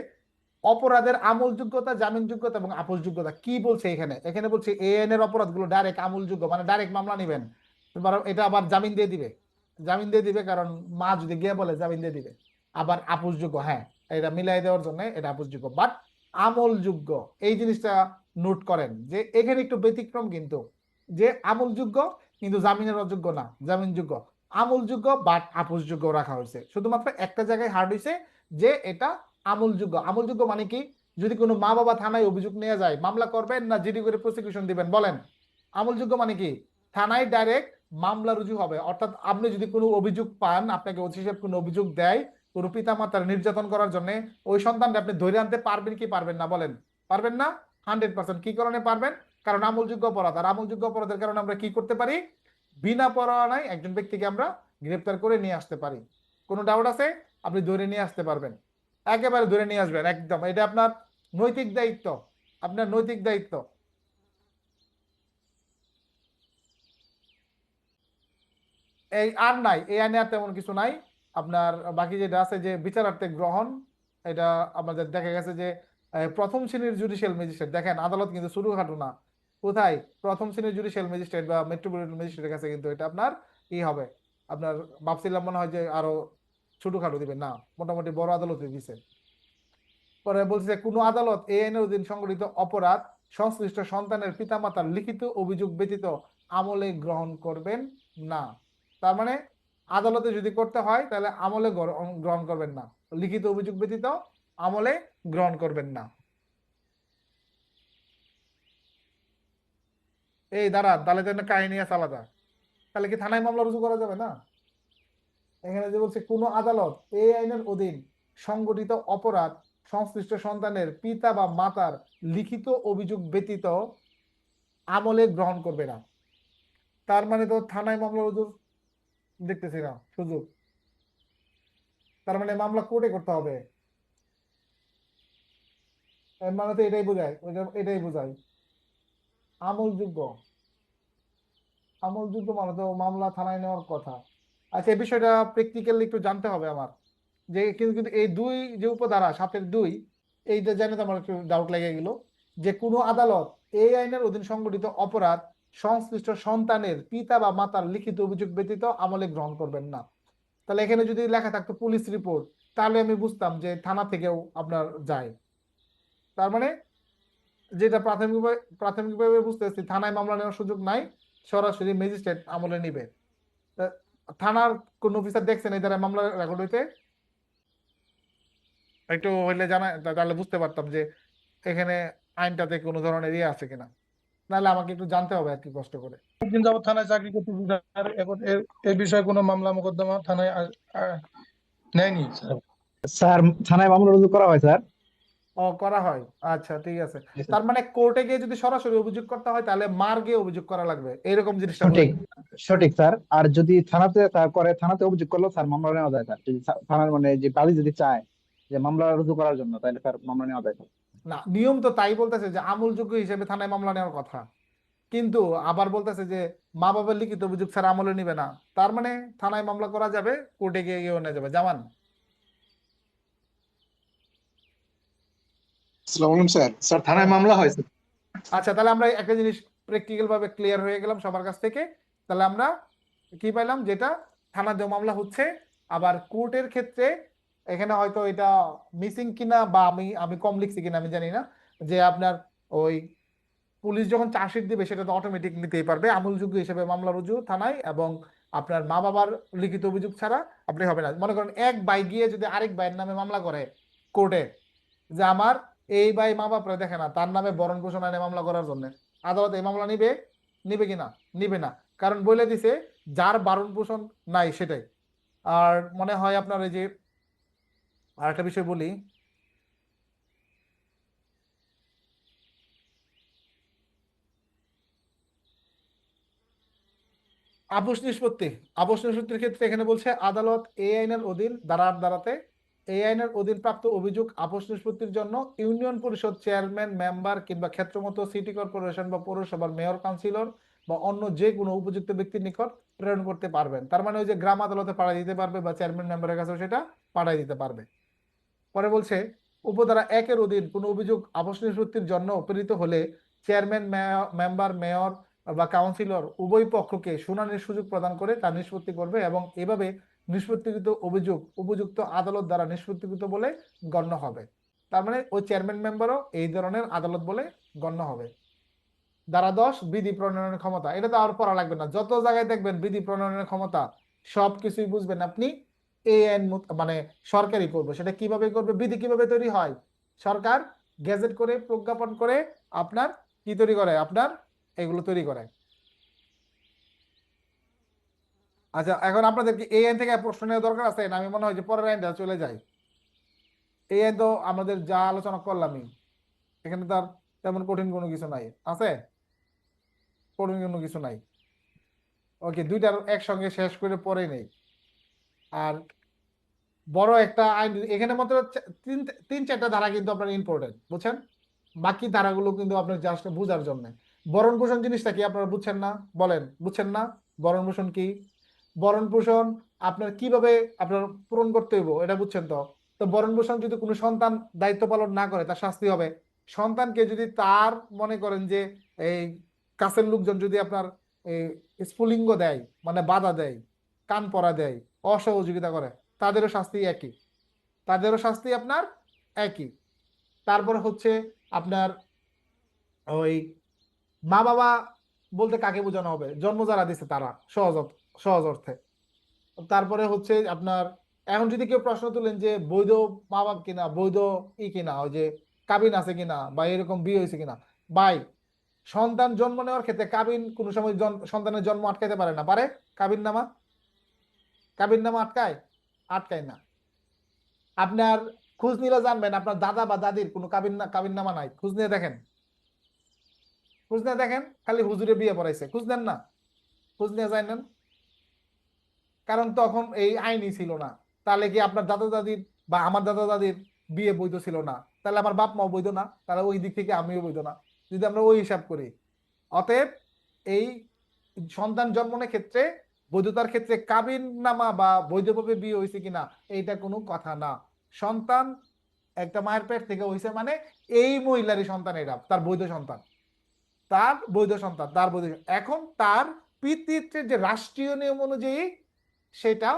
[SPEAKER 1] অপরাধের আমলযোগ্যতা, জামিনযোগ্যতা এবং আপোষযোগ্যতা কি বলছে এখানে। এখানে বলছে এএন এর অপরাধগুলো ডাইরেক্ট আমলযোগ্য, মানে ডাইরেক্ট মামলা নিবেন, এবার এটা আবার জামিন দিয়ে দিবে, জামিন দিয়ে দিবে, কারণ মা যদি গিয়ে বলে জামিন দিয়ে দিবে। আবার আপোষযোগ্য, হ্যাঁ, এটা মিলাই দেওয়ার জন্য এটা আপোষযোগ্য, বাট আমলযোগ্য, এই জিনিসটা নোট করেন যে এখানে একটু ব্যতিক্রম কিন্তু, যে আমলযোগ্য কিন্তু জামিনের অযোগ্য না, জামিনযোগ্য। আমলযোগ্য বাট আপোষযোগ্য রাখা হয়েছে, শুধুমাত্র একটা জায়গায় হার্ড হয়েছে যে এটা আমলযোগ্য। আমলযোগ্য মানে কি? যদি কোনো মা বাবা থানায় অভিযোগ নিয়ে যায়, মামলা করবেন না জিডি করে প্রসিকিউশন দিবেন বলেন? আমলযোগ্য মানে কি? থানায় ডাইরেক্ট মামলা রুজু হবে, অর্থাৎ আপনি যদি কোনো অভিযোগ পান, আপনাকে ওসি সাহেব কোনো অভিযোগ দেয় কোনো পিতা মাতার নির্যাতন করার জন্য, ওই সন্তানকে আপনি ধরে আনতে পারবেন কি পারবেন না বলেন? পারবেন না? 100%। কি কারণে পারবেন? কারণ আমলযোগ্য অপরাধ, আর আমলযোগ্য অপরাধের কারণে আমরা কি করতে পারি? বিনা পরোয়ানায় একজন ব্যক্তিকে আমরা গ্রেপ্তার করে নিয়ে আসতে পারি। কোনো ডাউট আছে? আপনি ধরে নিয়ে আসতে পারবেন, একেবারে ধরে নিয়ে আসবেন একদম, এটা আপনার নৈতিক দায়িত্ব, আপনার নৈতিক দায়িত্ব। এই আর নাই, এই আইনে আর তেমন কিছু নাই। আপনার বাকি যেটা আছে যে বিচারার্থে গ্রহণ, এটা আমাদের দেখা গেছে যে প্রথম শ্রেণীর জুডিশিয়াল ম্যাজিস্ট্রেট, দেখেন আদালত কিন্তু ছোটখাটো না, কোথায়? প্রথম শ্রেণীর জুডিশিয়াল ম্যাজিস্ট্রেট বা মেট্রোপলিটন ম্যাজিস্ট্রেটের কাছে কিন্তু এটা আপনার কি হবে। আপনার ভাবছিলাম মনে হয় যে আরো ছোটখাটো দিবেন, না, মোটামুটি বড় আদালতে দিছে। পরে বলছে কোন আদালত এই আইনের অধীন সংগঠিত অপরাধ সংশ্লিষ্ট সন্তানের পিতামাতার লিখিত অভিযোগ ব্যতীত আমলে গ্রহণ করবেন না। তার মানে আদালতে যদি করতে হয় তাহলে আমলে গ্রহণ করবেন না, লিখিত অভিযোগ ব্যতীত আমলে গ্রহণ করবেন না। এই দাঁড়ান, তাহলে তো একটা কাহিনী আছে আলাদা, তাহলে কি থানায় মামলা রুজু করা যাবে না? এখানে যে বলছে কোন আদালত এই আইনের অধীন সংগঠিত অপরাধ সংশ্লিষ্ট সন্তানের পিতা বা মাতার লিখিত অভিযোগ ব্যতীত আমলে গ্রহণ করবে না। তার মানে তো থানায় মামলা রুজুর দেখতেছি না সুযোগ। তার মানে মামলা কোর্টে করতে হবে, এর মানে তো এটাই বোঝায়, এটাই বোঝায় আমলযোগ্য। আমলযোগ্য মানে তো মামলা থানায় নেওয়ার কথা। আচ্ছা, এই বিষয়টা প্র্যাকটিক্যালি একটু জানতে হবে আমার, যে কিন্তু কিন্তু এই দুই যে উপধারা 7-এর 2, এইটা জানে তো আমার একটু ডাউট লেগে গেল, যে কোনো আদালত এই আইনের অধীন সংগঠিত অপরাধ সংশ্লিষ্ট সন্তানের পিতা বা মাতার লিখিত অভিযোগ ব্যতীত আমলে গ্রহণ করবেন না। তাহলে এখানে যদি লেখা থাকতো পুলিশ রিপোর্ট, তাহলে আমি বুঝতাম যে থানা থেকেও আপনার যায়। তার মানে যেটা প্রাথমিকভাবে বুঝতেছি, থানায় মামলা নেওয়ার সুযোগ নাই, সরাসরি ম্যাজিস্ট্রেট আমলে নিবে। তা থানার কোন অফিসার দেখছেন এই দ্বারা মামলা রেকর্ড হইতে? একটু হইলে জানা, তাহলে বুঝতে পারতাম যে এখানে আইনটাতে কোনো ধরনের ইয়ে আছে কিনা। নাহলে আমাকে একটু জানতে হবে আর কি, কষ্ট করে।
[SPEAKER 2] দিন যাবত থানায় চাকরি করতেছি স্যার, এখন এই বিষয়ে কোনো মামলা মোকদ্দমা থানায় নেয়নি স্যার।
[SPEAKER 3] স্যার থানায় মামলা রুজু করা হয় স্যার।
[SPEAKER 1] ও, করা হয়, আচ্ছা ঠিক আছে।
[SPEAKER 3] জি স্যার।
[SPEAKER 1] তার মানে কোর্টে গিয়ে যদি সরাসরি অভিযোগ করতে হয়, তাহলে মার্গে অভিযোগ করা লাগবে, এরকম জিনিসটা
[SPEAKER 3] সঠিক,
[SPEAKER 1] বুঝাই।
[SPEAKER 3] সঠিক স্যার। আর যদি থানাতে স্যার করে, থানাতে অভিযোগ করলেও স্যার মামলা নেওয়া যায় স্যার। যদি থানার মানে যে বাদী যদি চায় যে মামলা রুজু করার জন্য, তাহলে স্যার মামলা নেওয়া যায় স্যার।
[SPEAKER 1] না, নিয়ম তো তাই বলতেছে যে আমলযোগ্য হিসেবে থানায় মামলা নেওয়ার কথা, কিন্তু আবার বলতেছে যে মা বাবার লিখিত অভিযোগ ছাড়া আমলে নিবে না। তার মানে থানায় মামলা করা যাবে, কোর্টে গিয়ে গিয়েও নেওয়া যাবে। জামান?
[SPEAKER 4] আসসালামু আলাইকুম স্যার। স্যার থানায় মামলা হয় স্যার।
[SPEAKER 1] আচ্ছা, তাহলে আমরা একটা জিনিস প্র্যাকটিক্যাল ভাবে ক্লিয়ার হয়ে গেলাম সবার কাছ থেকে। তাহলে আমরা কি পাইলাম, যেটা থানাতে মামলা হচ্ছে। আবার কোর্টের ক্ষেত্রে এখানে হয়তো এটা মিসিং কিনা, বা আমি আমি কম লিখছি কিনা আমি জানি না, যে আপনার ওই পুলিশ যখন চার্জশিট দিবে, সেটা তো অটোমেটিক নিতেই পারবে আমলযোগ্য হিসেবে মামলা রুজু থানায়, এবং আপনার মা বাবার লিখিত অভিযোগ ছাড়া আপনি হবে না। মনে করেন এক ভাই গিয়ে যদি আরেক ভাইয়ের নামে মামলা করে কোর্টে, যে আমার এই ভাই মা বাপরা দেখে না, তার নামে ভরণ পোষণ আইনে মামলা করার জন্য, আদালত এই মামলা নিবে? নিবে কিনা? নিবে না। কারণ বলে দিছে যার ভরণ পোষণ নাই সেটাই। আর মনে হয় আপনার এই যে আরেকটা বিষয় বলি, আপোষ নিষ্পত্তি। আপোষ নিষ্পত্তির ক্ষেত্রে এখানে বলছে আদালত এই আইনের অধীন দ্বারাতে এই আইনের অধীন প্রাপ্ত অভিযোগ আপোষ নিষ্পত্তির জন্য ইউনিয়ন পরিষদ চেয়ারম্যান, মেম্বার কিংবা ক্ষেত্রমতো সিটি কর্পোরেশন বা পৌরসভার মেয়র, কাউন্সিলর বা অন্য যে কোনো উপযুক্ত ব্যক্তির নিকট প্রেরণ করতে পারবেন। তার মানে ওই যে গ্রাম আদালতে পাঠাই দিতে পারবে, বা চেয়ারম্যান মেম্বারের কাছে সেটা পাঠাই দিতে পারবে। পরে বলছে উপধারা 1-এর অধীন কোনো অভিযোগ আপোষ নিষ্পত্তির জন্য প্রেরিত হলে চেয়ারম্যান, মেম্বার, মেয়র বা কাউন্সিলর উভয় পক্ষকে শুনানির সুযোগ প্রদান করে তা নিষ্পত্তি করবে, এবং এভাবে নিষ্পত্তিকৃত অভিযোগ উপযুক্ত আদালত দ্বারা নিষ্পত্তিকৃত বলে গণ্য হবে। তার মানে ওই চেয়ারম্যান মেম্বারও এই ধরনের আদালত বলে গণ্য হবে। ধারা 10, বিধি প্রণয়নের ক্ষমতা। এটা তো আর পড়া লাগবে না, যত জায়গায় দেখবেন বিধি প্রণয়নের ক্ষমতা, সবকিছুই বুঝবেন আপনি। এই আইন মানে সরকারই করবে। সেটা কিভাবে করবে, বিধি কিভাবে তৈরি হয়, সরকার গেজেট করে প্রজ্ঞাপন করে আপনার কি তৈরি করে, আপনার এগুলো তৈরি করে। আচ্ছা, এখন আপনাদেরকে এই আইন থেকে প্রশ্ন নেওয়ার দরকার আছে না? আমি মনে হয় যে পরের আইনটা চলে যায়। এই আইন তো আমাদের যা আলোচনা করলামই, এখানে তো আর তেমন কঠিন কোনো কিছু নাই, আছে? কঠিন কোনো কিছু নাই। ওকে, দুইটার একসঙ্গে শেষ করে পরে নেই। আর বড় একটা আইন এখানে মাত্র তিন 3-4টা ধারা কিন্তু আপনার ইম্পর্টেন্ট, বুঝছেন? বাকি ধারাগুলো কিন্তু আপনার জাস্ট বোঝার জন্য। ভরণ পোষণ জিনিসটা কি আপনারা বুঝছেন না? বলেন, বুঝছেন না ভরণ পোষণ কি? ভরণ পোষণ আপনার কিভাবে আপনার পূরণ করতে হইব এটা বুঝছেন তো? তো ভরণ পোষণ যদি কোনো সন্তান দায়িত্ব পালন না করে, তার শাস্তি হবে। সন্তানকে যদি তার মনে করেন যে এই কাছের লোকজন যদি আপনার এই স্ফুলিঙ্গ দেয়, মানে বাধা দেয়, কান পরা দেয়, অসহযোগিতা করে, তাদেরও শাস্তি একই। তাদেরও শাস্তি আপনার একই। তারপর হচ্ছে আপনার ওই মা বাবা বলতে কাকে বোঝানো হবে? জন্ম যারা দিছে তারা, সহজ সহজ অর্থে। তারপরে হচ্ছে আপনার এখন যদি কেউ প্রশ্ন তুলেন যে বৈধ মা বাপ কিনা, বৈধ কিনা, ওই যে কাবিন আছে কিনা, বা এরকম বিয়ে হয়েছে কিনা, ভাই সন্তান জন্ম নেওয়ার ক্ষেত্রে কাবিন কোনো সময় সন্তানের জন্ম আটকাইতে পারে না, পারে? কাবিন নামা, কাবিন নামা আটকায়? আটকায় না। আপনার খোঁজ নিলে জানবেন আপনার দাদা বা দাদির কোনো কাবিন নামা নাই, খোঁজ নিয়ে দেখেন। খোঁজ নিয়ে দেখেন, খালি হুজুরে বিয়ে পড়াইছে, খোঁজ নেন না? খোঁজ নিয়ে যায় নেন। কারণ তখন এই আইনই ছিল না। তাহলে কি আপনার দাদা দাদির বা আমার দাদা দাদির বিয়ে বৈধ ছিল না, তাহলে আমার বাপ মাও বৈধ না, তাহলে ওই দিক থেকে আমিও বৈধ না, যদি আমরা ওই হিসাব করি। অতএব এই সন্তান জন্মনের ক্ষেত্রে বৈধতার ক্ষেত্রে কাবিন নামা বা বৈধভাবে বিয়ে হয়েছে কিনা এইটা কোনো কথা না। সন্তান একটা মায়ের পেট থেকে হয়েছে মানে এই মহিলারই সন্তান, এটা তার বৈধ সন্তান, তার বৈধ সন্তান, তার বৈধ। এখন তার পিতৃত্বের যে রাষ্ট্রীয় নিয়ম অনুযায়ী সেটা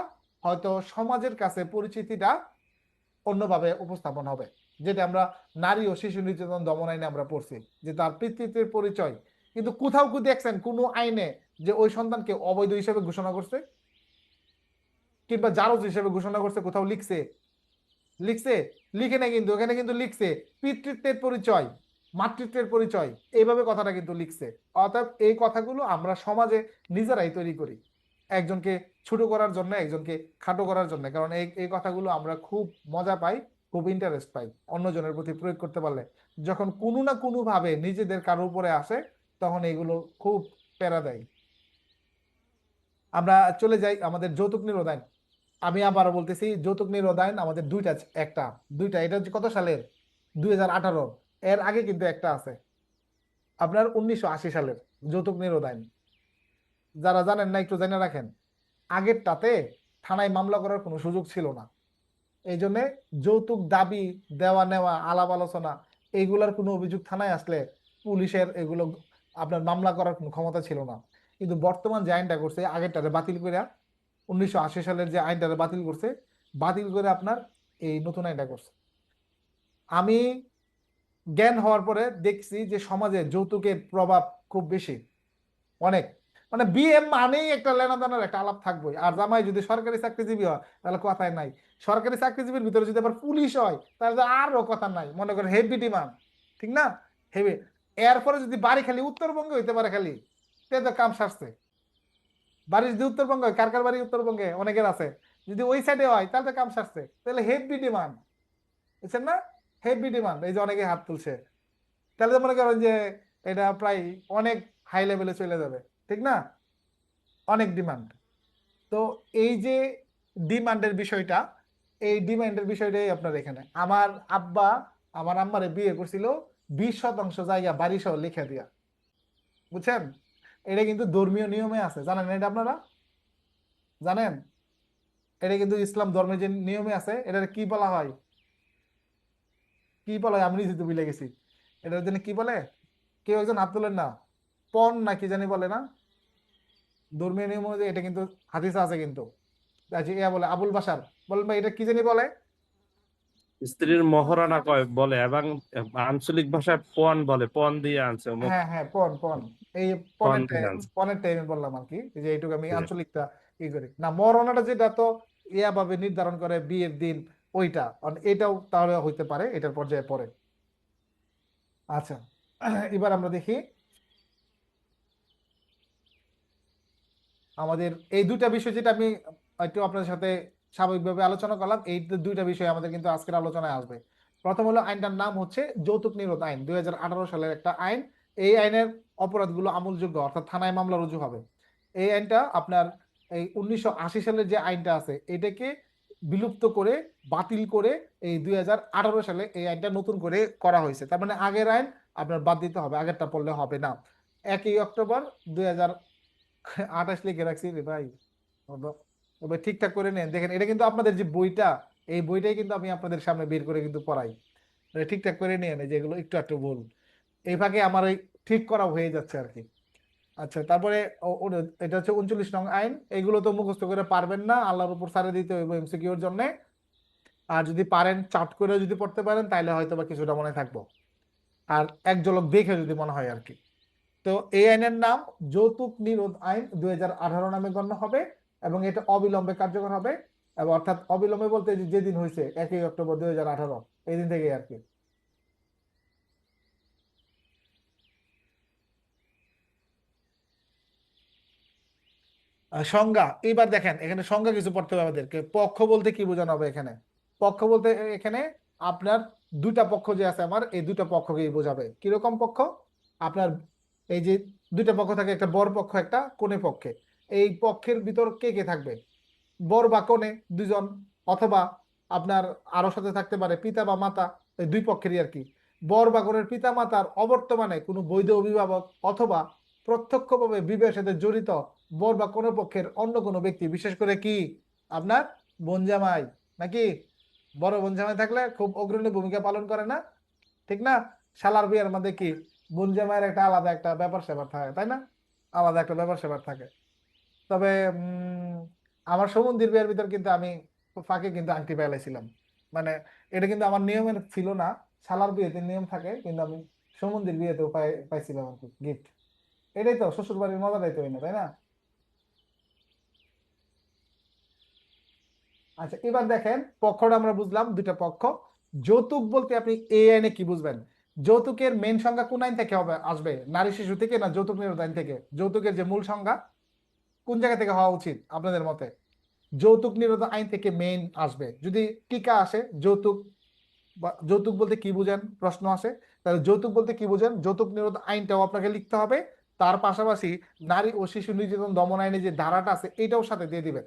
[SPEAKER 1] হয়তো সমাজের কাছে পরিচিতিটা অন্যভাবে উপস্থাপন হবে, যেটা আমরা নারী ও শিশু নির্যাতন দমন আইনে আমরা পড়ছি যে তার পিতৃত্বের পরিচয়। কিন্তু কোথাও কি দেখছেন কোন আইনে যে ওই সন্তানকে অবৈধ হিসেবে ঘোষণা করছে কিংবা জারজ হিসেবে ঘোষণা করছে? কোথাও লিখছে? লিখছে? লিখে নাই কিন্তু, এখানে কিন্তু লিখছে পিতৃত্বের পরিচয়, মাতৃত্বের পরিচয়, এইভাবে কথাটা কিন্তু লিখছে। অর্থাৎ এই কথাগুলো আমরা সমাজে নিজেরাই তৈরি করি একজনকে ছোট করার জন্য, একজনকে খাটো করার জন্য। কারণ এই কথাগুলো আমরা খুব মজা পাই, খুব ইন্টারেস্ট পাই অন্যজনের প্রতি প্রয়োগ করতে পারলে। যখন কোনো না কোনো ভাবে নিজেদের কারোর উপরে আসে তখন এগুলো খুব প্যারা দেয়। আমরা চলে যাই আমাদের যৌতুক নিরোধ আইন। আমি আবারও বলতেছি, যৌতুক নিরোধ আইন আমাদের দুইটা, এটা হচ্ছে কত সালের? 2018। এর আগে কিন্তু একটা আছে আপনার 1980 সালের যৌতুক নিরোধ আইন। যারা জানেন না একটু জেনে রাখেন। আগেরটাতে থানায় মামলা করার কোনো সুযোগ ছিল না, এই জন্য যৌতুক দাবি, দেওয়া নেওয়া, আলাপ আলোচনা, এইগুলার কোনো অভিযোগ থানায় আসলে পুলিশের এগুলো আপনার মামলা করার কোনো ক্ষমতা ছিল না। কিন্তু বর্তমান যে আইনটা করছে, আগেরটারে বাতিল করে 1980 সালের যে আইনটারে বাতিল করছে, বাতিল করে আপনার এই নতুন আইনটা করছে। আমি জ্ঞান হওয়ার পরে দেখছি যে সমাজে যৌতুকের প্রভাব খুব বেশি, অনেক। মানে বিয়ে মানেই একটা লেনাদেনার একটা আলাপ থাকবে। আর জামাই যদি সরকারি চাকরিজীবী হয় তাহলে কথাই নাই। সরকারি চাকরিজীবীর ভিতরে যদি আবার পুলিশ হয় তাহলে তো আরো কথা নাই, মনে করেন হেভি ডিমান্ড, ঠিক না? হেভি। এরপরে যদি বাড়ি খালি উত্তরবঙ্গে হইতে পারে খালি, তে তো কাম সারছে। বাড়ি যদি উত্তরবঙ্গে হয়, কার কার বাড়ি উত্তরবঙ্গে অনেকের আছে, যদি ওই সাইডে হয় তাহলে তো কাম সারছে। তাহলে হেভি ডিমান্ড, বুঝছেন না? হেভি ডিমান্ড, এই যে অনেকে হাত তুলছে, তাহলে তো মনে করেন যে এটা প্রায় অনেক হাই লেভেলে চলে যাবে, ঠিক না? অনেক ডিমান্ড। তো এই যে ডিমান্ডের বিষয়টা, এই ডিমান্ডের বিষয়টাই আপনার এখানে। আমার আব্বা আমার আম্মারে বিয়ে করছিল 20% জায়গা বাড়ি সহ লিখে দিয়া, বুঝছেন? এটা কিন্তু ধর্মীয় নিয়মে আছে, জানেন এটা আপনারা? জানেন? এটা কিন্তু ইসলাম ধর্মের যে নিয়মে আছে, এটা কি বলা হয়? কি বলা হয় আমি নিজে তো ভুলে গেছি। এটার জন্য কি বলে? কেউ একজন হাত তোলেন না, পণ না কি জানি বলে না? ধর্মীয় নিয়ম অনুযায়ী এটা কিন্তু হাদিসে আছে কিন্তু। আচ্ছা, ইয়া বলে আবুল বাসার বলেন ভাই, এটা কি জানি বলে?
[SPEAKER 5] স্ত্রীর মহারণা কয় বলে, এবং আঞ্চলিক ভাষায় পণ বলে, পণ দিয়ে আনছে অমুক,
[SPEAKER 1] হ্যাঁ হ্যাঁ, পণ পণ। এই
[SPEAKER 5] পণ
[SPEAKER 1] পনেরটা,
[SPEAKER 5] দিয়ে আনছে।
[SPEAKER 1] পনেরটা আমি বললাম আর কি, এই যে এইটুকু আমি
[SPEAKER 5] জি।
[SPEAKER 1] আঞ্চলিকটা ই করি না। মরণাটা যেটা তো ইয়া ভাবে নির্ধারণ করে বিয়ের দিন, ওইটা এটাও তাহলে হইতে পারে এটার পর্যায়ে পড়ে। আচ্ছা, এবার আমরা দেখি আমাদের এই দুইটা বিষয় যেটা আমি একটু আপনাদের সাথে স্বাভাবিকভাবে আলোচনা করলাম, এই দুইটা বিষয় আমাদের কিন্তু আজকের আলোচনায় আসবে। প্রথম হলো আইনটার নাম হচ্ছে যৌতুক নিরোধ আইন, 2018 সালের একটা আইন। এই আইনের অপরাধগুলো আমলযোগ্য, অর্থাৎ থানায় মামলা রুজু হবে। এই আইনটা আপনার এই 1980 সালের যে আইনটা আছে এটাকে বিলুপ্ত করে, বাতিল করে এই 2018 সালে এই আইনটা নতুন করে করা হয়েছে। তার মানে আগের আইন আপনার বাদ দিতে হবে, আগেরটা পড়লে হবে না। 1 অক্টোবর 2028 লিখে রাখছি রে ভাই, তবে ঠিকঠাক করে নেন। দেখেন এটা কিন্তু আপনাদের যে বইটা, এই বইটাই কিন্তু আমি আপনাদের সামনে বের করে কিন্তু পড়াই। এটা ঠিকঠাক করে নিয়ে নেই যেগুলো একটু একটু ভুল, এই ফাঁকে আমার ওই ঠিক করা হয়ে যাচ্ছে আর কি। আচ্ছা, তারপরে এটা হচ্ছে 39 নং আইন। এগুলো তো মুখস্থ করে পারবেন না, আল্লাহর উপর ছাড়ে দিতে হইব এমসিকিউর জন্য। আর যদি পারেন চাট করে যদি পড়তে পারেন তাহলে হয়তো বা কিছুটা মনে থাকবো, আর এক ঝলক দেখে যদি মনে হয় আর কি। তো এই আইনের নাম যৌতুক নিরোধ আইন 2018 নামে গণ্য হবে, এবং এটা অবিলম্বে কার্যকর হবে। এবং অর্থাৎ অবিলম্বে বলতে যেদিন হয়েছে 1 অক্টোবর 2018, এই দিন থেকে আর কি। সংজ্ঞা এইবার দেখেন, এখানে সংজ্ঞা কিছু পড়তে হবে আমাদেরকে। পক্ষ বলতে কি বোঝানো হবে এখানে? পক্ষ বলতে এখানে আপনার দুইটা পক্ষ যে আছে আমার, এই দুইটা পক্ষকেই বোঝাবে। কিরকম পক্ষ? আপনার এই যে দুইটা পক্ষ থাকে, একটা বর পক্ষ একটা কনে পক্ষে। এই পক্ষের ভিতর কে কে থাকবে? বর বা কনে দুজন, অথবা আপনার আরো সাথে থাকতে পারে পিতা বা মাতা, এই দুই পক্ষেরই আর কি। বর বা কনের পিতা মাতার অবর্তমানে কোনো বৈধ অভিভাবক অথবা প্রত্যক্ষভাবে বিবাহের সাথে জড়িত বর বা কোনো পক্ষের অন্য কোনো ব্যক্তি, বিশেষ করে কি আপনার বোন জামাই, নাকি বড় বোন জামাই থাকলে খুব অগ্রণী ভূমিকা পালন করে না, ঠিক না? শালার বিয়ের মধ্যে কি বোন জামাইয়ের একটা আলাদা একটা ব্যাপার স্যাপার থাকে, তাই না? আলাদা একটা ব্যাপার স্যাপার থাকে। তবে আমার সমন্দির বিয়ের ভিতর কিন্তু আমি ফাঁকে কিন্তু আংটি পেলাইছিলাম, মানে এটা কিন্তু আমার নিয়মের ছিল না। শালার বিয়েতে নিয়ম থাকে, কিন্তু আমি সমন্দির বিয়েতেও পাইছিলাম আর কি গিফট। এটাই তো শ্বশুর বাড়ির মজাটাই তো, না তাই না? আচ্ছা, এবার দেখেন পক্ষটা আমরা বুঝলাম, দুইটা পক্ষ। যৌতুক বলতে আপনি এই আইনে কি বুঝবেন? যৌতুকের মেন সংজ্ঞা কোন আইন থেকে হবে, আসবে? নারী শিশু থেকে না যৌতুক নিরোধ আইন থেকে? যৌতুকের যে মূল সংজ্ঞা কোন জায়গা থেকে হওয়া উচিত আপনাদের মতে? যৌতুক নিরোধ আইন থেকে মেইন আসবে। যদি টিকা আসে যৌতুক বা যৌতুক বলতে কি বুঝেন প্রশ্ন আসে, তাহলে যৌতুক বলতে কি বুঝেন যৌতুক নিরোধ আইনটাও আপনাকে লিখতে হবে। তার পাশাপাশি নারী ও শিশু নির্যাতন দমন আইনে যে ধারাটা আছে এটাও সাথে দিয়ে দিবেন,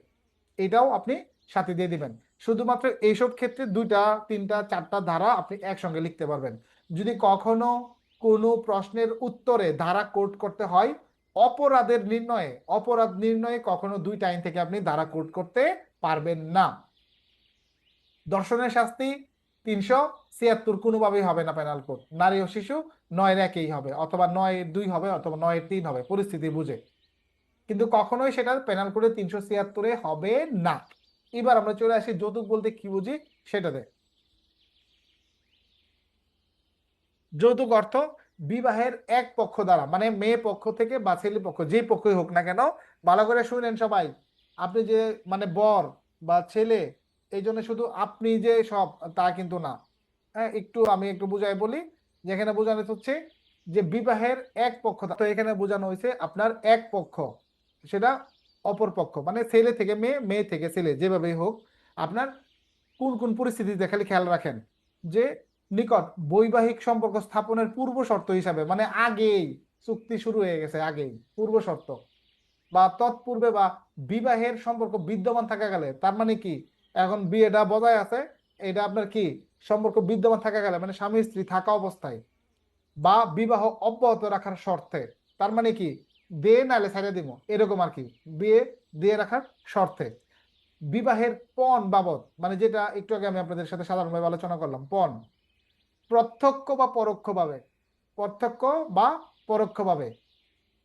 [SPEAKER 1] এটাও আপনি সাথে দিয়ে দিবেন। শুধুমাত্র এইসব ক্ষেত্রে 2টা 3টা 4টা ধারা আপনি একসঙ্গে লিখতে পারবেন। যদি কখনো কোনো প্রশ্নের উত্তরে ধারা কোড করতে হয়, অপরাধ নির্ণয়ে কখনো 2টা আইন থেকে আপনি ধারা কোড করতে পারবেন না। ধর্ষণের শাস্তি 376 কোনোভাবেই হবে না পেনাল কোড। নারী ও শিশু 9-1 হবে, অথবা 9-2 হবে, অথবা 9-3 হবে, পরিস্থিতি বুঝে। কিন্তু কখনোই সেটা পেনাল কোডে 376 হবে না। এবার আমরা চলে আসি যৌতুক বলতে কি বুঝি সেটাতে। যৌতুক অর্থ বিবাহের এক পক্ষ দ্বারা, মানে মেয়ে পক্ষ থেকে বা ছেলে পক্ষ, যে পক্ষই হোক না কেন, ভালো করে শুনেন সবাই। আপনি যে মানে বর বা ছেলে, এই জন্য শুধু আপনি যে সব তা কিন্তু না। হ্যাঁ, আমি একটু বুঝাই বলি। যেখানে বোঝানো হচ্ছে যে বিবাহের এক পক্ষ, তো এখানে বোঝানো হয়েছে আপনার এক পক্ষ, সেটা অপর পক্ষ, মানে ছেলে থেকে মেয়ে, মেয়ে থেকে ছেলে, যেভাবেই হোক। আপনার কোন কোন পরিস্থিতিতে খালি খেয়াল রাখেন যে নিকট বৈবাহিক সম্পর্ক স্থাপনের পূর্ব শর্ত হিসাবে, মানে আগেই চুক্তি শুরু হয়ে গেছে, আগেই পূর্ব শর্ত বা তৎপূর্বে বা বিবাহের সম্পর্ক বিদ্যমান থাকা গেলে, তার মানে কি এখন বিয়েটা বজায় আছে, এটা আপনার কি সম্পর্ক বিদ্যমান থাকা গেলে মানে স্বামী স্ত্রী থাকা অবস্থায়, বা বিবাহ অব্যাহত রাখার শর্তে, তার মানে কি দিয়ে নাইলে ছাড়িয়ে দিব এরকম আর কি, বিয়ে দিয়ে রাখার শর্তে। বিবাহের পণ বাবদ, মানে যেটা একটু আগে আমি আপনাদের সাথে সাধারণভাবে আলোচনা করলাম, পণ প্রত্যক্ষ বা পরোক্ষভাবে, প্রত্যক্ষ বা পরোক্ষভাবে।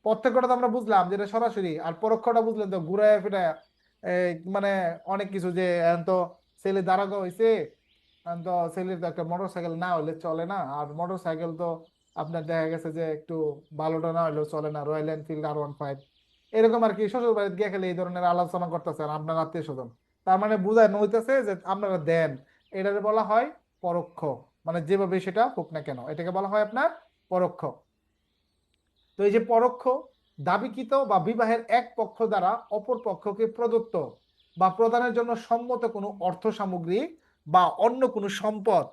[SPEAKER 1] প্রত্যক্ষটা তো আমরা বুঝলাম যেটা সরাসরি, আর পরোক্ষটা বুঝলেন তো ঘুরায় ফিরায়, মানে অনেক কিছু, যে এখন তো ছেলে দাঁড়ানো হয়েছে, এখন তো ছেলের তো একটা মোটর সাইকেল না হলে চলে না, আর মোটর সাইকেল তো আপনার দেখা গেছে যে একটু ভালোটা না হলেও চলে না, রয়্যাল এনফিল্ড R15, এরকম আর কি। শ্বশুর বাড়িতে গিয়ে খেলে এই ধরনের আলোচনা করতেছেন আপনার আত্মীয় স্বজন, তার মানে বোঝানো হইতেছে যে আপনারা দেন, এটাকে বলা হয় পরোক্ষ। মানে যেভাবে সেটা হোক না কেন, এটাকে বলা হয় আপনার পরোক্ষ। তো এই যে পরোক্ষ দাবিকৃত বা বিবাহের এক পক্ষ দ্বারা অপর পক্ষকে প্রদত্ত বা প্রদানের জন্য সম্মত কোনো অর্থ সামগ্রী বা অন্য কোনো সম্পদ,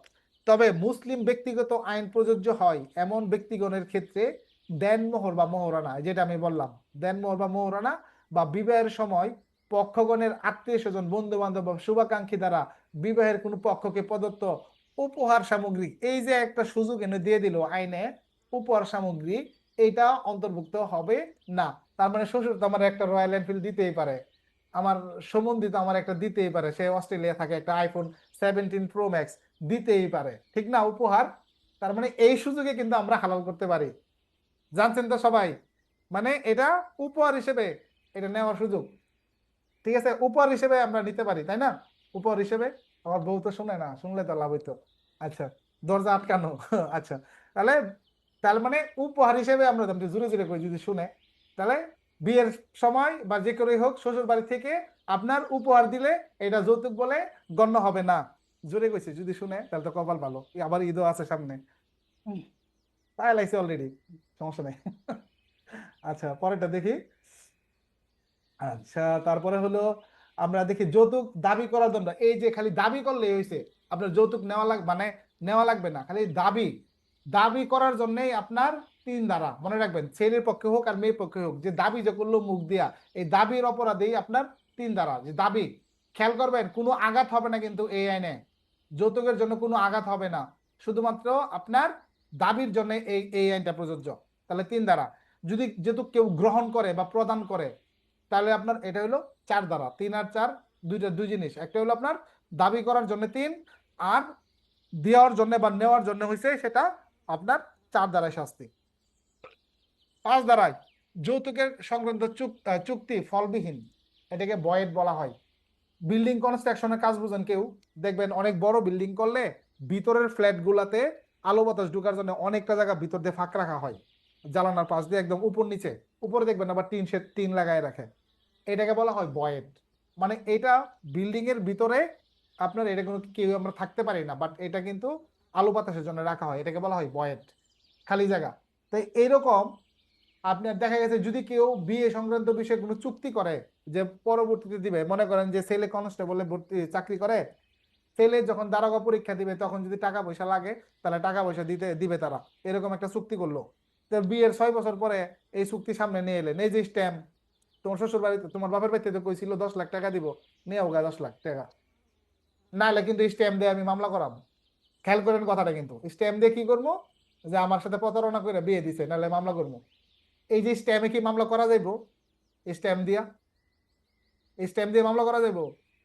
[SPEAKER 1] তবে মুসলিম ব্যক্তিগত আইন প্রযোজ্য হয় এমন ব্যক্তিগণের ক্ষেত্রে দেনমোহর বা মোহরানা, যেটা আমি বললাম, দেনমোহর বা মোহরানা, বা বিবাহের সময় পক্ষগণের আত্মীয় স্বজন বন্ধু বান্ধব বা শুভাকাঙ্ক্ষী দ্বারা বিবাহের কোনো পক্ষকে প্রদত্ত উপহার সামগ্রী। এই যে একটা সুযোগ এনে দিয়ে দিল আইনে, উপহার সামগ্রী, এটা অন্তর্ভুক্ত হবে না। তার মানে শ্বশুর তো আমার একটা রয়্যাল এনফিল্ড দিতেই পারে, আমার সম্বন্ধিত আমার একটা দিতেই পারে, সে অস্ট্রেলিয়া থাকে, একটা iPhone 17 Pro Max দিতেই পারে, ঠিক না, উপহার। তার মানে এই সুযোগে কিন্তু আমরা হালাল করতে পারি, জানছেন তো সবাই? মানে এটা উপহার হিসেবে এটা নেওয়ার সুযোগ, ঠিক আছে, উপহার হিসেবে আমরা নিতে পারি, তাই না? উপহার হিসেবে। আমার বউ তো শুনে না, শুনলে তো লাভ হইতো। আচ্ছা, দরজা আটকানো আচ্ছা, তাহলে তার মানে উপহার হিসেবে আমরা জোরে জোরে করে যদি শুনে, তাহলে বিয়ের সময় বা যে করেই হোক শ্বশুর বাড়ি থেকে আপনার উপহার দিলে এটা যৌতুক বলে গণ্য হবে না। জোরে কইছি, যদি শুনে তাহলে তো কপাল ভালো, আবার ঈদও আছে সামনে, তাই লাগছে অলরেডি, সমস্যা নেই আচ্ছা, পরেরটা দেখি। আচ্ছা, তারপরে হলো আমরা দেখি যৌতুক দাবি করার জন্য, এই যে খালি দাবি করলেই হয়েছে, আপনার যৌতুক নেওয়া লাগবে, মানে নেওয়া লাগবে না, খালি দাবি, দাবি করার জন্যই আপনার 3 ধারা মনে রাখবেন, ছেলের পক্ষে হোক আর মেয়ের পক্ষে হোক, যে দাবি যে করলো মুখ দিয়া, এই দাবির অপরাধেই আপনার 3 ধারা, যে দাবি খেয়াল করবেন, কোনো আঘাত হবে না কিন্তু এই আইনে, যৌতুকের জন্য কোনো আঘাত হবে না, শুধুমাত্র আপনার দাবির জন্য এই আইনটা প্রযোজ্য। তাহলে 3 ধারা। যদি যেহেতু কেউ গ্রহণ করে বা প্রদান করে, তাহলে আপনার এটা হলো 4 ধারা। 3 আর 4 দুই জিনিস। একটা হলো আপনার দাবি করার জন্য 3, আর দেওয়ার জন্য বা নেওয়ার জন্য হয়েছে সেটা আপনার 4 ধারায় শাস্তি। 5 ধারায় যৌতুকের সংক্রান্ত চুক্তি ফলবিহীন, এটাকে ভয়েড বলা হয়। বিল্ডিং কনস্ট্রাকশনের কাজ বুঝেন কেউ, দেখবেন অনেক বড় বিল্ডিং করলে ভিতরের ফ্ল্যাট গুলাতে আলো বাতাস ঢোকার জন্য অনেকটা জায়গা ভিতর দিয়ে ফাঁক রাখা হয়, জানালার পাশ দিয়ে একদম উপর নিচে, উপরে দেখবেন আবার টিন লাগায় রাখে, এটাকে বলা হয় ভয়েড। মানে এটা বিল্ডিং এর ভিতরে আপনার এটা কোনো কেউ আমরা থাকতে পারি না, বাট এটা কিন্তু আলো বাতাসের জন্য রাখা হয়, এটাকে বলা হয় ভয়েড, খালি জায়গা। তাই এইরকম আপনার দেখা গেছে যদি কেউ বিয়ে সংক্রান্ত বিষয়ে কোনো চুক্তি করে যে পরবর্তীতে দিবে, মনে করেন যে ছেলে কনস্টেবলে ভর্তি চাকরি করে, ছেলে যখন দারোগা পরীক্ষা দিবে তখন যদি টাকা পয়সা লাগে তাহলে টাকা পয়সা দিবে তারা, এরকম একটা চুক্তি করলো। তো বিয়ের 6 বছর পরে এই চুক্তি সামনে নিয়ে এলেন, এই যে স্ট্যাম্প, তোমার শ্বশুর বাড়িতে তোমার বাপের বাড়িতে তো কইছিল 10 লাখ টাকা দিব, নিয়ে ওগা 10 লাখ টাকা, নাহলে কিন্তু স্ট্যাম্প দিয়ে আমি মামলা করাবো। খেয়াল করেন কথাটা, কিন্তু স্ট্যাম্প দিয়ে কি করবো, যে আমার সাথে প্রতারণা করে বিয়ে দিছে, নাহলে মামলা করবো। এই যে স্ট্যাম্পে কি মামলা করা যাইব, স্ট্যাম্প দিয়ে মামলা করা যাইব,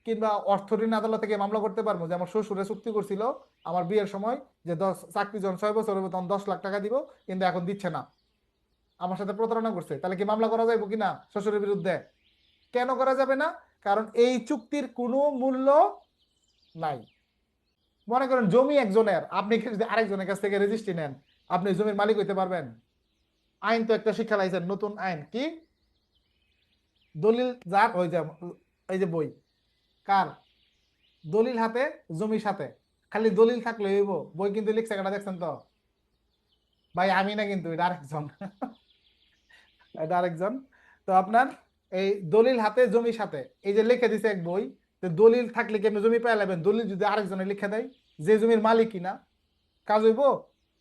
[SPEAKER 1] কিংবা অর্থ ঋণ আদালত থেকে মামলা করতে পারবো যে আমার শ্বশুরে চুক্তি করছিল আমার বিয়ের সময় যে 10 চাকরি যখন 6 বছর হবে তখন 10 লাখ টাকা দিব, কিন্তু এখন দিচ্ছে না, আমার সাথে প্রতারণা করছে, তাহলে কি মামলা করা যাইব কিনা শ্বশুরের বিরুদ্ধে? কেন করা যাবে না? কারণ এই চুক্তির কোনো মূল্য নাই। মনে করেন জমি একজনের, আপনি যদি আরেকজনের কাছ থেকে রেজিস্ট্রি নেন, আপনি জমির মালিক হইতে পারবেন? আইন তো একটা শিক্ষা লাইছেন, নতুন আইন কি, দলিল যার ওই যে এই যে বই কার, দলিল হাতে জমির সাথে, খালি দলিল থাকলে হইব, বই কিন্তু লিখছে কাটা দেখছেন তো ভাই, আমি না কিন্তু, এটা আরেকজন এটা আরেকজন। তো আপনার এই দলিল হাতে জমির সাথে, এই যে লিখে দিছে এক বই, তো দলিল থাকলে কি আপনি জমি পেয়ে যাবেন? দলিল যদি আরেকজনে লিখে দেয় যে জমির মালিক কিনা, কাজ হইব?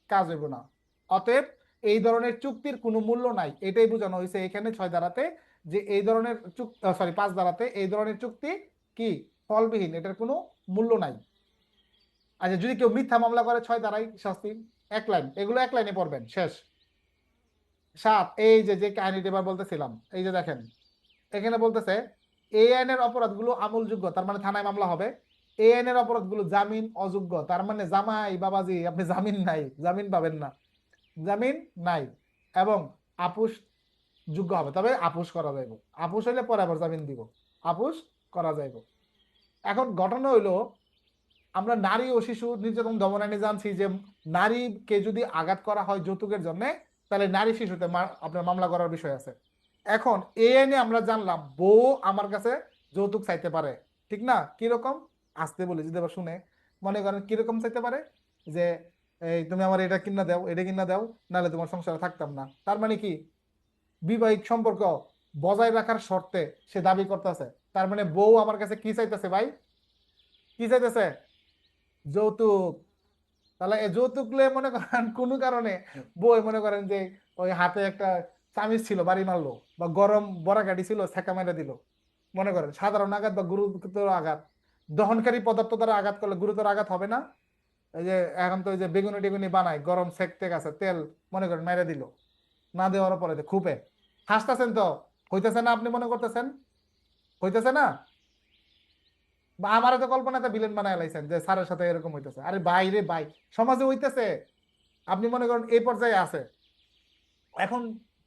[SPEAKER 1] কাজ হইব না। অতএব এই ধরনের চুক্তির কোনো মূল্য নাই, এটাই বোঝানো হয়েছে এখানে 6 ধারাতে, যে এই ধরনের চুক্তি, সরি 5 ধারাতে, এই ধরনের চুক্তি কি ফলবিহীন, এটার কোনো মূল্য নাই। আচ্ছা, যদি কেউ মিথ্যা মামলা করে 6 ধারায় শাস্তি, 1 লাইন, এগুলো 1 লাইনে পড়বেন, শেষ। 7, এই যে কাহিনীটা এবার বলতেছিলাম, এই যে দেখেন এখানে বলতেছে এই আইনের অপরাধগুলো আমলযোগ্য, তার মানে থানায় মামলা হবে। এই আইনের অপরাধগুলো জামিন অযোগ্য, তার মানে জামাই বাবাজি আপনি জামিন নাই, জামিন পাবেন না, জামিন নাই, এবং আপোষ যোগ্য হবে, তবে আপোষ করা যাইব, আপোষ হইলে পরে আবার জামিন দিব, আপোষ করা যাইব। এখন ঘটনা হইলো, আমরা নারী ও শিশু নির্যাতন দমন আইনে জানছি যে নারীকে যদি আঘাত করা হয় যৌতুকের জন্য, তাহলে নারী শিশুতে আপনার মামলা করার বিষয় আছে। এখন এই আইনে আমরা জানলাম বউ আমার কাছে যৌতুক চাইতে পারে, ঠিক না? কিরকম, আসতে বলি যদি আবার শুনে, মনে করেন কিরকম চাইতে পারে, যে এই তুমি আমার এটা কিনা দাও, এটা কিনা দাও, নাহলে তোমার সংসারে থাকতাম না। তার মানে কি, বিবাহিক সম্পর্ক বজায় রাখার শর্তে সে দাবি করতেছে। তার মানে বউ আমার কাছে কি চাইতেছে ভাই, কি চাইতেছে? যৌতুক। তাহলে এই যৌতুক লে মনে করেন কোনো কারণে বই মনে করেন যে ওই হাতে একটা চামিচ ছিল বাড়ি মারলো, বা গরম বড়া কাঠি ছিল সেকা মেরে দিল, মনে করেন সাধারণ আঘাত বা গুরুতর আঘাত, দহনকারী পদার্থ দ্বারা আঘাত করলে গুরুতর আঘাত হবে না? এই যে এখন তো ওই যে বেগুনি টেগুনি বানায়, গরম সেক টেক আছে, তেল মনে করেন মেরে দিল, না দেওয়ার পরে খুপে হাসতেছেন তো, হইতেছে না? আপনি মনে করতেছেন হইতেছে না? বা আমার তো কল্পনাতে ভিলেন বানায় লাইছেন যে স্যারের সাথে এরকম হইতেছে, আরে ভাই রে ভাই, সমাজে হইতেছে, আপনি মনে করেন এই পর্যায়ে আছে। এখন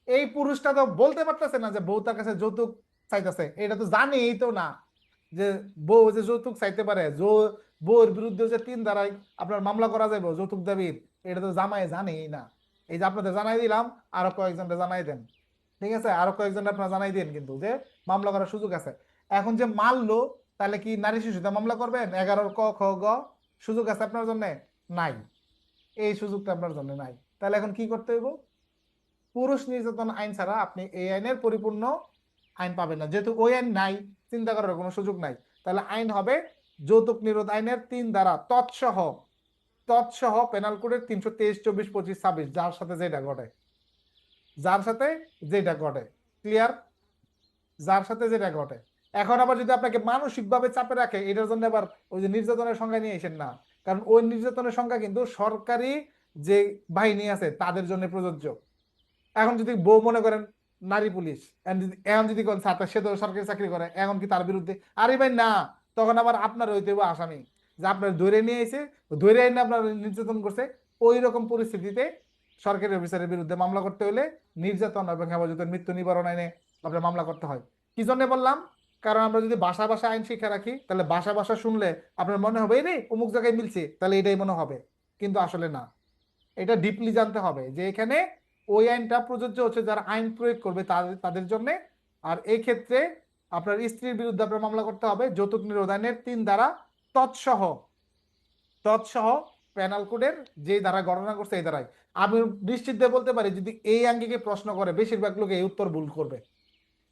[SPEAKER 1] এই পুরুষটা তো বলতে পারতেছে না যে বউ তার কাছে যৌতুক চাইতেছে, এটা তো জানেই তো না যে বউ যে যৌতুক চাইতে পারে, বউর বিরুদ্ধে যে 3 ধারায় আপনার মামলা করা যাবে যৌতুক দাবির, এটা তো জামাই জানেই না। এই যে আপনাদের জানাই দিলাম, আরো কয়েকজনকে জানাই দেন, ঠিক আছে? আরো কয়েকজন আপনারা জানাই দিন কিন্তু, যে মামলা করার সুযোগ আছে। এখন যে মারলো, তাহলে কি নারী শিশুতে মামলা করবেন? 11 ক খ গ সুযোগ আছে আপনার জন্য? নাই, এই সুযোগটা আপনার জন্য নাই। তাহলে এখন কি করতে হইব? পুরুষ নির্যাতন আইন ছাড়া আপনি এই আইনের পরিপূর্ণ আইন পাবেন না, যেহেতু ওই আইন নাই, চিন্তা করার কোনো সুযোগ নাই। তাহলে আইন হবে যৌতুক নিরোধ আইনের 3 ধারা তৎসহ পেনাল কোডের 323, 24, 25, 26, যার সাথে যেটা ঘটে, যার সাথে যেটা ঘটে, ক্লিয়ার? যার সাথে যেটা ঘটে। এখন আবার যদি আপনাকে মানসিক ভাবে চাপে রাখে, এটার জন্য আবার ওই যে নির্যাতনের সংখ্যা নিয়ে আসেন না, কারণ ওই নির্যাতনের সংখ্যা কিন্তু সরকারি যে বাহিনী আছে তাদের জন্য প্রযোজ্য। এখন যদি বউ মনে করেন নারী পুলিশ, এখন যদি কোন ছাত্র সে তো সরকারি চাকরি করে, এখন কি তার বিরুদ্ধে, আরে ভাই না, তখন আবার আপনার হইতে হবে আসামি, যে আপনার ধরে নিয়ে এসে ধরে এনে আপনার নির্যাতন করছে। ওই রকম পরিস্থিতিতে সরকারি অফিসারের বিরুদ্ধে মামলা করতে হলে নির্যাতন এবং হেফাজতের মৃত্যু নিবারণ আইনে আপনার মামলা করতে হয়। কি জন্য বললাম? কারণ আমরা যদি ভাষা ভাষা আইন শিক্ষা রাখি, তাহলে ভাষা ভাষা শুনলে আপনার মনে হবে এই রে অমুক জায়গায় মিলছে, তাহলে এটাই মনে হবে, কিন্তু আসলে না। এটা ডিপলি জানতে হবে যে এখানে ওই আইনটা প্রযোজ্য হচ্ছে যারা আইন প্রয়োগ করবে তাদের জন্য। আর এই ক্ষেত্রে আপনার স্ত্রীর বিরুদ্ধে আপনার মামলা করতে হবে যৌতুক নিরোধ আইনের 3 ধারা তৎসহ পেনাল কোডের যে ধারা গণনা করছে এই ধারায়। আমি নিশ্চিত দিয়ে বলতে পারি যদি এই আঙ্গিকে প্রশ্ন করে বেশিরভাগ লোক এই উত্তর ভুল করবে,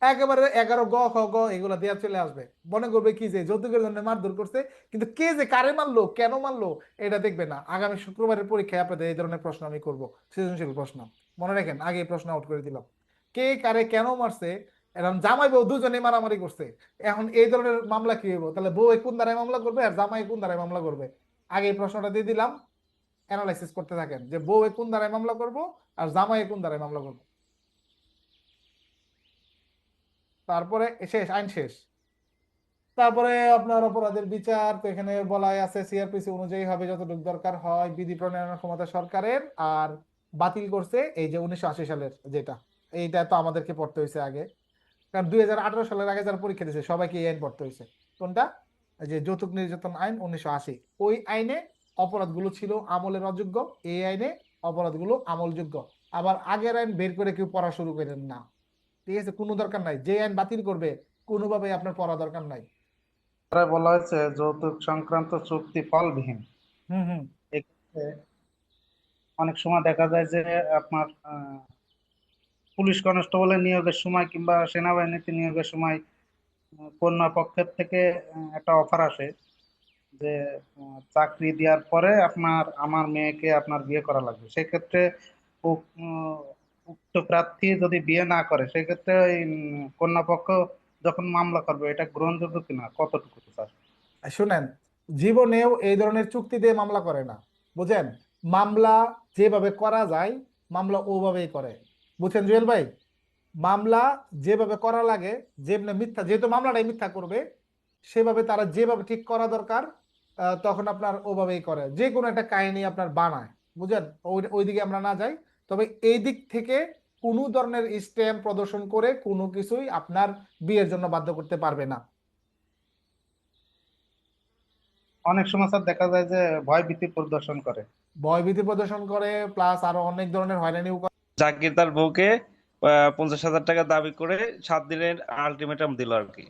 [SPEAKER 1] একেবারে 11 গ খ গ এগুলা দেওয়া চলে আসবে, মনে করবে কি যে যৌতুকের জন্য মারধর করছে, কিন্তু কে যে কারে মারলো কেন মারলো এটা দেখবে না। আগামী শুক্রবারের পরীক্ষায় আপনাদের এই ধরনের প্রশ্ন আমি করব, সৃজনশীল প্রশ্ন, মনে রাখেন, আগে এই প্রশ্ন আউট করে দিলাম। কে কারে কেন মারছে, এখন জামাই বউ দুজনে মারামারি করছে, এখন এই ধরনের মামলা কি হইব? তাহলে বউ কোন ধারায় মামলা করবে আর জামাই কোন ধারায় মামলা করবে? আগে এই প্রশ্নটা দিয়ে দিলাম, অ্যানালাইসিস করতে থাকেন যে বউ কোন ধারায় মামলা করব আর জামাই কোন ধারায় মামলা করবো। তারপরে শেষ, আইন শেষ। তারপরে আপনার অপরাধের বিচার, তো এখানে বলাই আছে সিআরপিসি অনুযায়ী হবে যতটুকু দরকার হয়, বিধি প্রণয়নের ক্ষমতা সরকারের। আর বাতিল করছে এই যে 1980 সালের যেটা, এইটা তো আমাদেরকে পড়তে হয়েছে আগে, কারণ 2018 সালের আগে যারা পরীক্ষা দিয়েছে সবাইকে এই আইন পড়তে হয়েছে। কোনটা? এই যে যৌতুক নির্যাতন আইন 1980। ওই আইনে অপরাধগুলো ছিল আমলের অযোগ্য, এই আইনে অপরাধগুলো আমলযোগ্য। আবার আগের আইন বের করে কেউ পড়া শুরু করেন না, ঠিক আছে? কোনো দরকার নাই, যে আইন বাতিল করবে কোনোভাবে আপনার পড়া দরকার নাই।
[SPEAKER 6] বলা হয়েছে যৌতুক সংক্রান্ত চুক্তি ফলবিহীন।
[SPEAKER 1] হুম।
[SPEAKER 6] এক্ষেত্রে অনেক সময় দেখা যায় যে আপনার পুলিশ কনস্টেবলের নিয়োগের সময় কিংবা সেনাবাহিনীতে নিয়োগের সময় কন্যা পক্ষের থেকে একটা অফার আসে যে চাকরি দেওয়ার পরে আমার মেয়েকে আপনার বিয়ে করা লাগবে। সেক্ষেত্রে উক্ত প্রার্থী যদি বিয়ে না করে সেক্ষেত্রে ওই কন্যা পক্ষ যখন মামলা করবে এটা গ্রহণযোগ্য কিনা, কতটুকু স্যার?
[SPEAKER 1] শুনেন, জীবনেও এই ধরনের চুক্তি দিয়ে মামলা করে না, বুঝেন? মামলা যেভাবে করা যায় মামলা ওভাবেই করে, বুঝছেন জুয়েল ভাই? মামলা যেভাবে করা লাগে, যেহেতু মামলাটাই মিথ্যা করবে, সেভাবে তারা যেভাবে ঠিক করা দরকার তখন আপনার ওভাবেই করে, যে কোনো একটা কাহিনী আপনার বানায়, বুঝেন? ওইদিকে আমরা না যাই, তবে এই দিক থেকে কোনো ধরনের স্ট্যাম্প প্রদর্শন করে কোনো কিছুই আপনার বিয়ের জন্য বাধ্য করতে পারবে না।
[SPEAKER 6] অনেক সময় স্যার দেখা যায় যে ভয়ভীতি প্রদর্শন করে,
[SPEAKER 1] প্লাস আরো অনেক ধরনের হয়রানিও করে।
[SPEAKER 5] জাকির তার বউকে 50,000 টাকা দাবি করে 7 দিনের আলটিমেটাম দিল আর কি।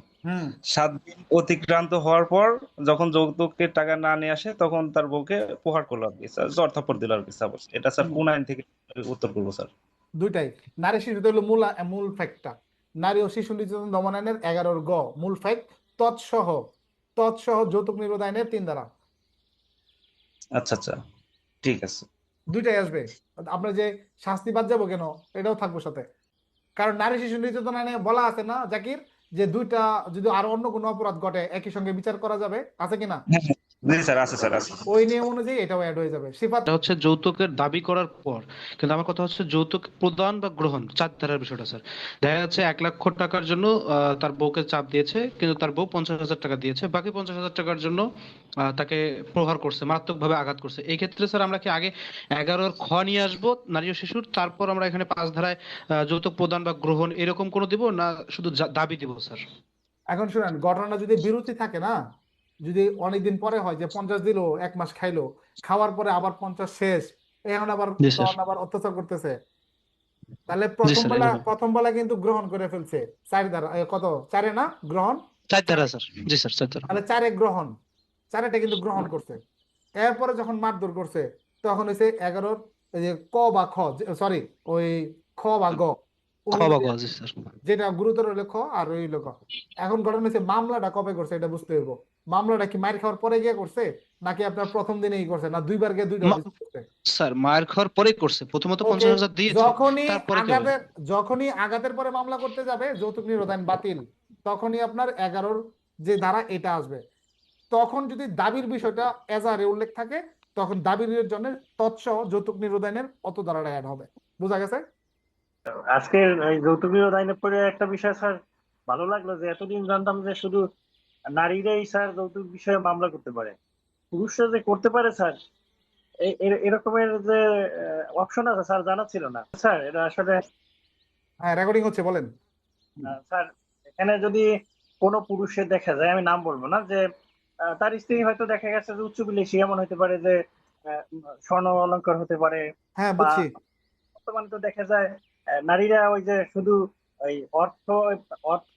[SPEAKER 5] 7 দিন অতিক্রান্ত হওয়ার পর যখন যৌতুকের টাকা না নিয়ে আসে তখন তার বউকে প্রহার করলো আর কি, স্যার জ্বর থাপ্পড় দিল আর কি। সাপোজ এটা স্যার কোন আইন থেকে উত্তর করবো স্যার?
[SPEAKER 1] দুইটাই। নারী শিশুতে হলো মূল ফ্যাক্টটা, নারী ও শিশু নির্যাতন দমন আইনের 11 গ মূল ফ্যাক্ট তৎসহ যৌতুক নিরোধ আইনের 3 ধারা।
[SPEAKER 5] আচ্ছা, ঠিক আছে।
[SPEAKER 1] দুইটাই আসবে। আপনার যে শাস্তি বাদ যাবো কেন, এটাও থাকবো সাথে, কারণ নারী শিশু নির্যাতন আইনে বলা আছে না জাকির, যে দুইটা যদি আরো অন্য কোনো অপরাধ ঘটে একই সঙ্গে বিচার করা যাবে, আছে কিনা?
[SPEAKER 5] জি স্যার, আছে স্যার, আছে।
[SPEAKER 1] ওই নিয়ম অনুযায়ী এটাও অ্যাড হয়ে যাবে। সিফাত
[SPEAKER 7] এটা হচ্ছে যৌতুকের দাবি করার পর, কিন্তু আমার কথা হচ্ছে যৌতুক প্রদান বা গ্রহণ 4 ধারার বিষয়টা স্যার। দেখা যাচ্ছে 1 লক্ষ টাকার জন্য তার বউকে চাপ দিয়েছে, কিন্তু তার বউ 50,000 টাকা দিয়েছে, বাকি 50,000 টাকার জন্য তাকে প্রহার করছে, মারাত্মক ভাবে আঘাত করছে। এই ক্ষেত্রে স্যার আমরা কি আগে 11 খ নিয়ে আসবো নারী ও শিশুর, তারপর আমরা এখানে 5 ধারায় যৌতুক প্রদান বা গ্রহণ এরকম কোনো দিব, না শুধু দাবি দিব স্যার?
[SPEAKER 1] এখন শুনেন, ঘটনা যদি বিরতি থাকে না, যদি অনেকদিন পরে হয় যে 50 দিল, 1 মাস খাইলো, খাওয়ার পরে আবার 50 শেষ, এখন আবার
[SPEAKER 7] জি স্যার।
[SPEAKER 1] তখন আবার অত্যাচার করতেছে, তাহলে
[SPEAKER 7] জি স্যার,
[SPEAKER 1] প্রথম বেলা কিন্তু গ্রহণ করে ফেলছে 4 ধারা, কত 4 না গ্রহণ,
[SPEAKER 7] 4 ধারা স্যার। জি স্যার, 4 ধারা।
[SPEAKER 1] তাহলে 4 গ্রহণ, 4টা কিন্তু গ্রহণ করছে। এরপরে যখন মারধর করছে তখন হয়েছে 11 এই যে ক বা খ, সরি ওই খ বা গ,
[SPEAKER 7] জি স্যার।
[SPEAKER 1] যেটা গুরুতর হইলো খ আর হইলো গ। এখন ঘটনা হচ্ছে মামলাটা কবে করছে এটা বুঝতে হইব। মামলাটা কি মায়ের খাওয়ার পরে গিয়ে করছে, নাকি আপনার প্রথম দিনেই করছে, না দুইবার গিয়ে দুইটা অভিযোগ করছে?
[SPEAKER 7] স্যার মায়ের খাওয়ার পরেই করছে, প্রথমত 50,000 দিয়েছে, তারপরে কি হবে?
[SPEAKER 1] যখনই আঘাতের পরে মামলা করতে যাবে যৌতুক নিরোধ আইন বাতিল, তখনই আপনার 11-র যে ধারা এটা আসবে। তখন যদি দাবির বিষয়টা এজাহারে উল্লেখ থাকে, তখন দাবির জন্য তৎসহ যৌতুক নিরোধ আইনের অত ধারাটা অ্যাড হবে। বোঝা গেছে?
[SPEAKER 8] আজকে এই যৌতুক নিরোধ আইনের পরে একটা বিষয় স্যার ভালো লাগলো যে এতদিন জানতাম যে শুধু নারীরাই স্যার যৌতুক বিষয়ে মামলা করতে পারে, পুরুষরা যে করতে পারে স্যার এরকমের যে অপশন আছে স্যার জানা ছিল না স্যার। এটা আসলে
[SPEAKER 1] হ্যাঁ, রেকর্ডিং হচ্ছে, বলেন।
[SPEAKER 8] স্যার এখানে যদি কোনো পুরুষের দেখা যায়, আমি নাম বলবো না, যে তার স্ত্রী হয়তো দেখা গেছে যে উচ্চবিলাসী, এমন হতে পারে যে স্বর্ণ অলংকার হতে পারে,
[SPEAKER 1] হ্যাঁ,
[SPEAKER 8] বা
[SPEAKER 1] বুঝছি।
[SPEAKER 8] বর্তমানে তো দেখা যায় নারীরা ওই যে শুধু ওই অর্থ অর্থ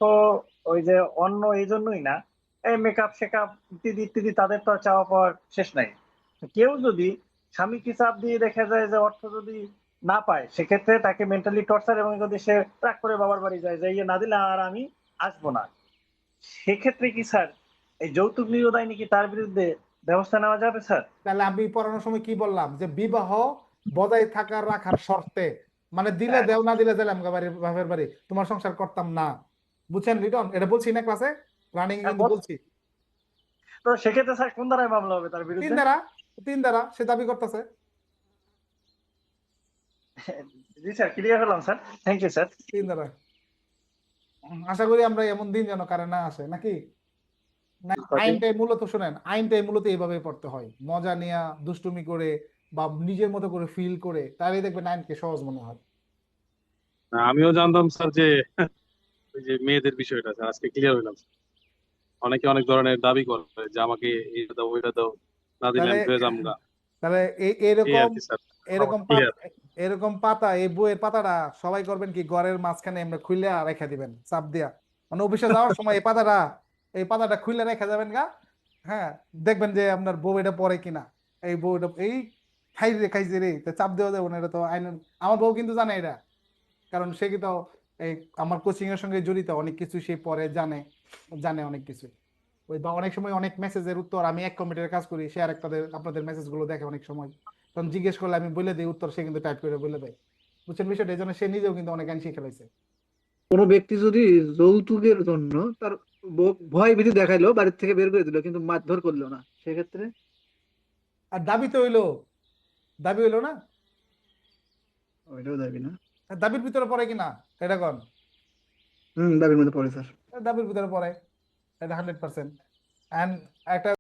[SPEAKER 8] ওই যে অন্য এই জন্যই না, এই মেকআপ শেকআপ ইত্যাদি ইত্যাদি, তাদের তো আর চাওয়া পাওয়ার শেষ নাই। কেউ যদি স্বামীকে চাপ দিয়ে দেখা যায় যে অর্থ যদি না পায়, সেক্ষেত্রে তাকে মেন্টালি টর্চার, এবং যদি সে রাগ করে বাবার বাড়ি যায় যে ইয়ে না দিলে আর আমি আসবো না, সেক্ষেত্রে কি স্যার এই যৌতুক নিরোধ আইনে কি তার বিরুদ্ধে ব্যবস্থা নেওয়া যাবে স্যার?
[SPEAKER 1] তাহলে আমি পড়ানোর সময় কি বললাম, যে বিবাহ বজায় থাকার রাখার শর্তে, মানে দিলে দেও না দিলে দিলাম বাড়ির বাপের বাড়ি, তোমার সংসার করতাম না। বুঝছেন রিটন? এটা বলছি না ক্লাসে, রানিং কিন্তু বলছি।
[SPEAKER 8] তো সেক্ষেত্রে স্যার কোন ধারায় মামলা হবে তার
[SPEAKER 1] তিন
[SPEAKER 8] বিরুদ্ধে?
[SPEAKER 1] ধারা, তিন ধারা সে দাবি করতেছে।
[SPEAKER 8] জি স্যার, ক্লিয়ার হলাম স্যার, থ্যাংক ইউ স্যার।
[SPEAKER 1] তিন ধারা। আশা করি আমরা এমন দিন যেন কারে না আসে, নাকি? না, আইনটাই মূলত শুনেন, আইনটাই মূলত এইভাবে পড়তে হয়, মজা নিয়া দুষ্টুমি করে বা নিজের মতো করে ফিল করে, তাহলেই দেখবেন আইনকে সহজ মনে হয়।
[SPEAKER 9] আমিও জানতাম স্যার যে ওই যে মেয়েদের বিষয়টা, স্যার আজকে ক্লিয়ার হইলাম। অনেকে অনেক ধরনের দাবি করে যে আমাকে এটা দাও ওইটা দাও, না দিলে আমি ফিরে যাবো গা।
[SPEAKER 1] তাহলে
[SPEAKER 9] এই
[SPEAKER 1] এরকম
[SPEAKER 9] আর কি স্যার,
[SPEAKER 1] এরকম
[SPEAKER 9] ক্লিয়ার।
[SPEAKER 1] এরকম পাতা, এই বইয়ের পাতাটা সবাই করবেন কি, ঘরের মাঝখানে আমরা খুলে রেখে দিবেন চাপ দিয়া, মানে অফিসে যাওয়ার সময় এই পাতাটা খুলে রেখে যাবেন গা। হ্যাঁ, দেখবেন যে আপনার বউ এটা পড়ে কিনা, এই বউটা এই খাইছে রে, তো চাপ দেওয়া যাবে না, এটা তো আইন। আমার বউ কিন্তু জানে এটা, কারণ সে কিন্তু এই আমার কোচিং এর সঙ্গে জড়িত, অনেক কিছু সে পড়ে, জানে জানে অনেক কিছু। ওই বা অনেক সময় অনেক মেসেজের উত্তর, আমি এক কমিটির কাজ করি, সে আর আপনাদের মেসেজ গুলো দেখে অনেক সময়, তখন জিজ্ঞেস করলে আমি বলে দিই উত্তর, সে কিন্তু টাইপ করে বলে দেয়। বুঝছেন বিষয়টা? এই জন্য সে নিজেও কিন্তু অনেক আইন শিখে ফেলেছে।
[SPEAKER 3] কোনো ব্যক্তি যদি যৌতুকের জন্য তার ভয় ভীতি দেখাইলো, বাড়ির থেকে বের করে দিল, কিন্তু মারধর করলো না, সেক্ষেত্রে
[SPEAKER 1] আর দাবি তো হইলো না,
[SPEAKER 3] ওইটাও দাবি না।
[SPEAKER 1] দাবির ভিতরে পড়ে কিনা এটা কোন?
[SPEAKER 3] দাবির মধ্যে পড়ে স্যার।
[SPEAKER 1] দাবির ভিতরে পড়ে, এটা 100%। এন্ড একটা